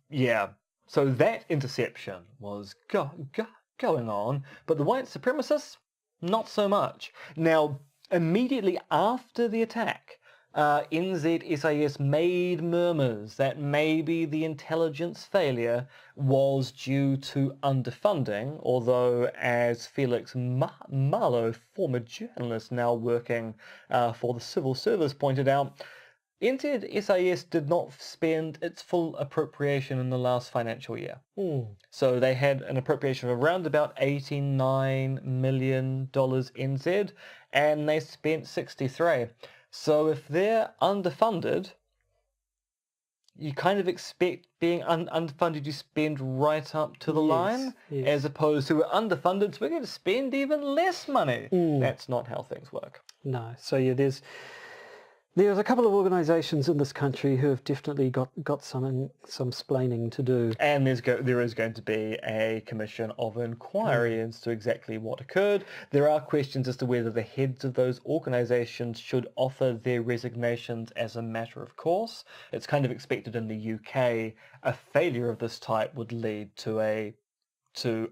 that interception was going on, but the white supremacists, not so much. Now, immediately after the attack, NZSIS made murmurs that maybe the intelligence failure was due to underfunding, although as Felix Marlowe, former journalist now working for the civil service, pointed out, NZSIS did not spend its full appropriation in the last financial year. So they had an appropriation of around about $89 million NZ, and they spent 63. So if they're underfunded, you kind of expect being underfunded you spend right up to the line, as opposed to we're underfunded, so we're going to spend even less money. That's not how things work. No. So yeah, there's a couple of organisations in this country who have definitely got some splaining to do. And there is going to be a commission of inquiry as to exactly what occurred. There are questions as to whether the heads of those organisations should offer their resignations as a matter of course. It's kind of expected in the UK a failure of this type would lead to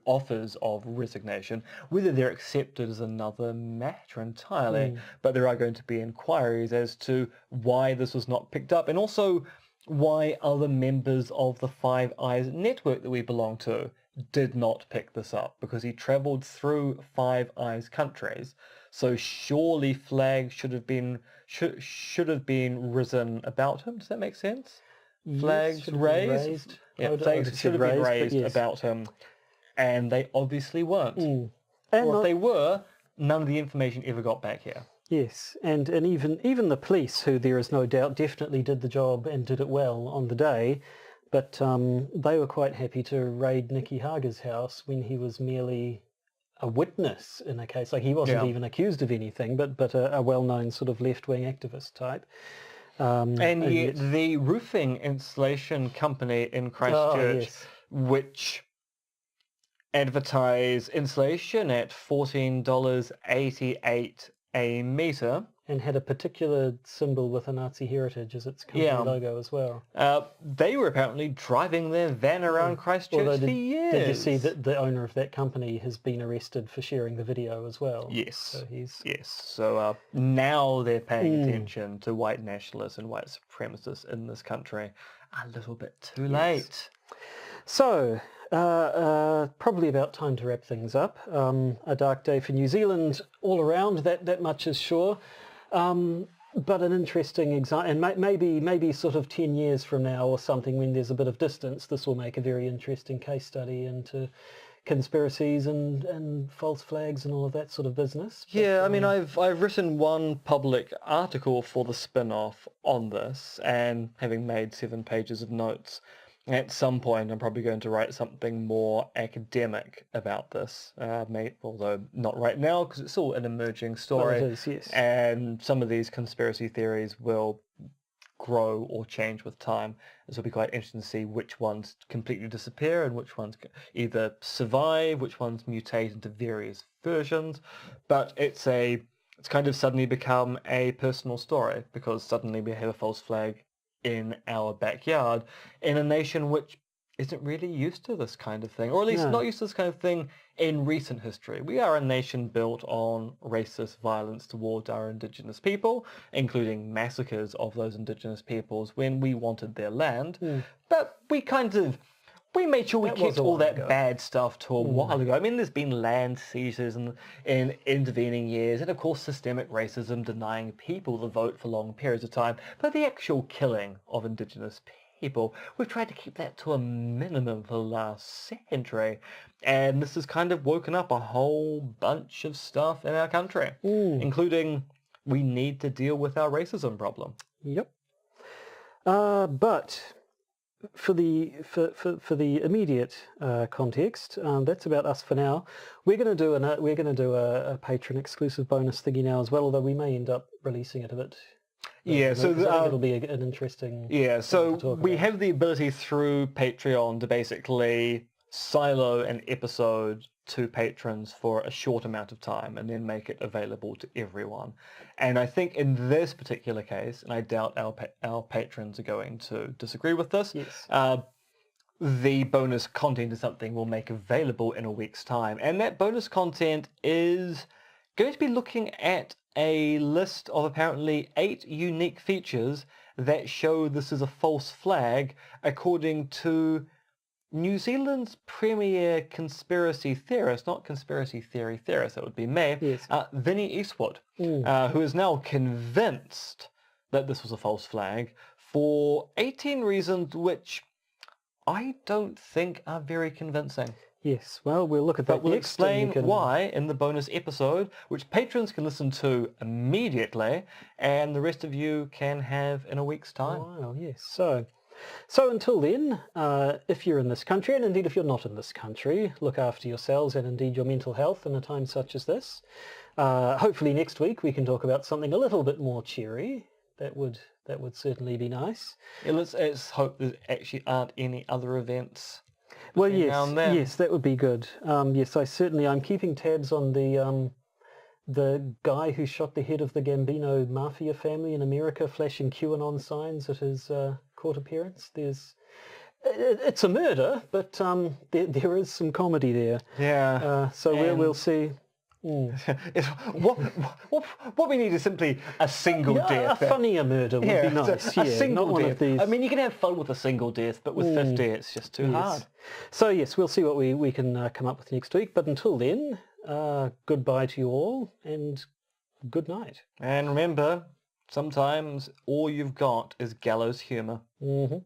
offers of resignation. Whether they're accepted is another matter entirely, but there are going to be inquiries as to why this was not picked up, and also why other members of the Five Eyes network that we belong to did not pick this up, because he travelled through Five Eyes countries, so surely flags should have been risen about him. Does that make sense? Flags raised? Yeah, flags should have been raised about him. And they obviously weren't. And or if they were, none of the information ever got back here. Yes, and even the police, who there is no doubt definitely did the job and did it well on the day, but they were quite happy to raid Nicky Hager's house when he was merely a witness in a case. Like, he wasn't even accused of anything, but a well-known sort of left-wing activist type. And yet the roofing installation company in Christchurch, which advertise insulation at $14.88 a metre. And had a particular symbol with a Nazi heritage as its company logo as well. They were apparently driving their van around Christchurch for years. Did you see that the owner of that company has been arrested for sharing the video as well? Yes. So So now they're paying attention to white nationalists and white supremacists in this country. A little bit too late. So, probably about time to wrap things up. A dark day for New Zealand all around, that much is sure. But an interesting example, and maybe sort of 10 years from now or something, when there's a bit of distance, this will make a very interesting case study into conspiracies and false flags and all of that sort of business. But, I mean, I've written one public article for the spin-off on this, and having made 7 pages of notes, at some point I'm probably going to write something more academic about this, although not right now because it's all an emerging story. Well, it is, yes. And some of these conspiracy theories will grow or change with time. This will be quite interesting to see which ones completely disappear and which ones either survive, which ones mutate into various versions. But it's kind of suddenly become a personal story, because suddenly we have a false flag in our backyard in a nation which isn't really used to this kind of thing, or at least not used to this kind of thing in recent history. We are a nation built on racist violence towards our indigenous people, including massacres of those indigenous peoples when we wanted their land. But we made sure we kept all that bad stuff to a while ago. I mean, there's been land seizures in intervening years, and of course systemic racism denying people the vote for long periods of time. But the actual killing of indigenous people, we've tried to keep that to a minimum for the last century. And this has kind of woken up a whole bunch of stuff in our country, including we need to deal with our racism problem. Yep. But for the immediate context, that's about us for now. We're going to do a patron exclusive bonus thingy now as well, although we may end up releasing it a bit. So I think it'll be an interesting. So we have the ability through Patreon to basically silo an episode to patrons for a short amount of time and then make it available to everyone. And I think in this particular case, and I doubt our patrons are going to disagree with this, the bonus content is something we'll make available in a week's time. And that bonus content is going to be looking at a list of apparently 8 unique features that show this is a false flag, according to New Zealand's premier conspiracy theorist, not conspiracy theory theorist, that would be me, Yes. Vinnie Eastwood, who is now convinced that this was a false flag for 18 reasons which I don't think are very convincing. Yes, well, we'll look at that But we'll next. And explain why in the bonus episode, which patrons can listen to immediately, and the rest of you can have in a week's time. Wow, yes. So until then, if you're in this country, and indeed if you're not in this country, look after yourselves and indeed your mental health in a time such as this. Hopefully next week we can talk about something a little bit more cheery. That would certainly be nice. Yeah, let's hope there actually aren't any other events. Well, now and then. yes, that would be good. Yes, I'm keeping tabs on the guy who shot the head of the Gambino mafia family in America, flashing QAnon signs at his court appearance. It's a murder, but there is some comedy there. Yeah. So we'll see. What we need is simply a single death. A funnier murder would be nice. A single not one death. of these. I mean, you can have fun with a single death, but with 50, it's just too hard. So yes, we'll see what we can come up with next week. But until then, goodbye to you all, and good night. And remember, sometimes all you've got is gallows humour. Mm-hmm.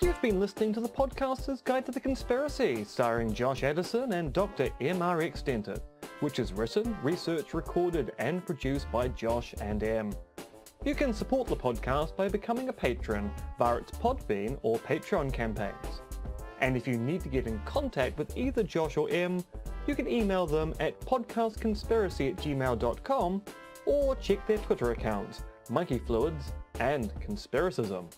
You've been listening to the Podcaster's Guide to the Conspiracy, starring Josh Addison and Dr. MRX Dentith, which is written, researched, recorded and produced by Josh and M. You can support the podcast by becoming a patron via its Podbean or Patreon campaigns. And if you need to get in contact with either Josh or M, you can email them at podcastconspiracy@gmail.com or check their Twitter accounts, Monkey Fluids and Conspiracism.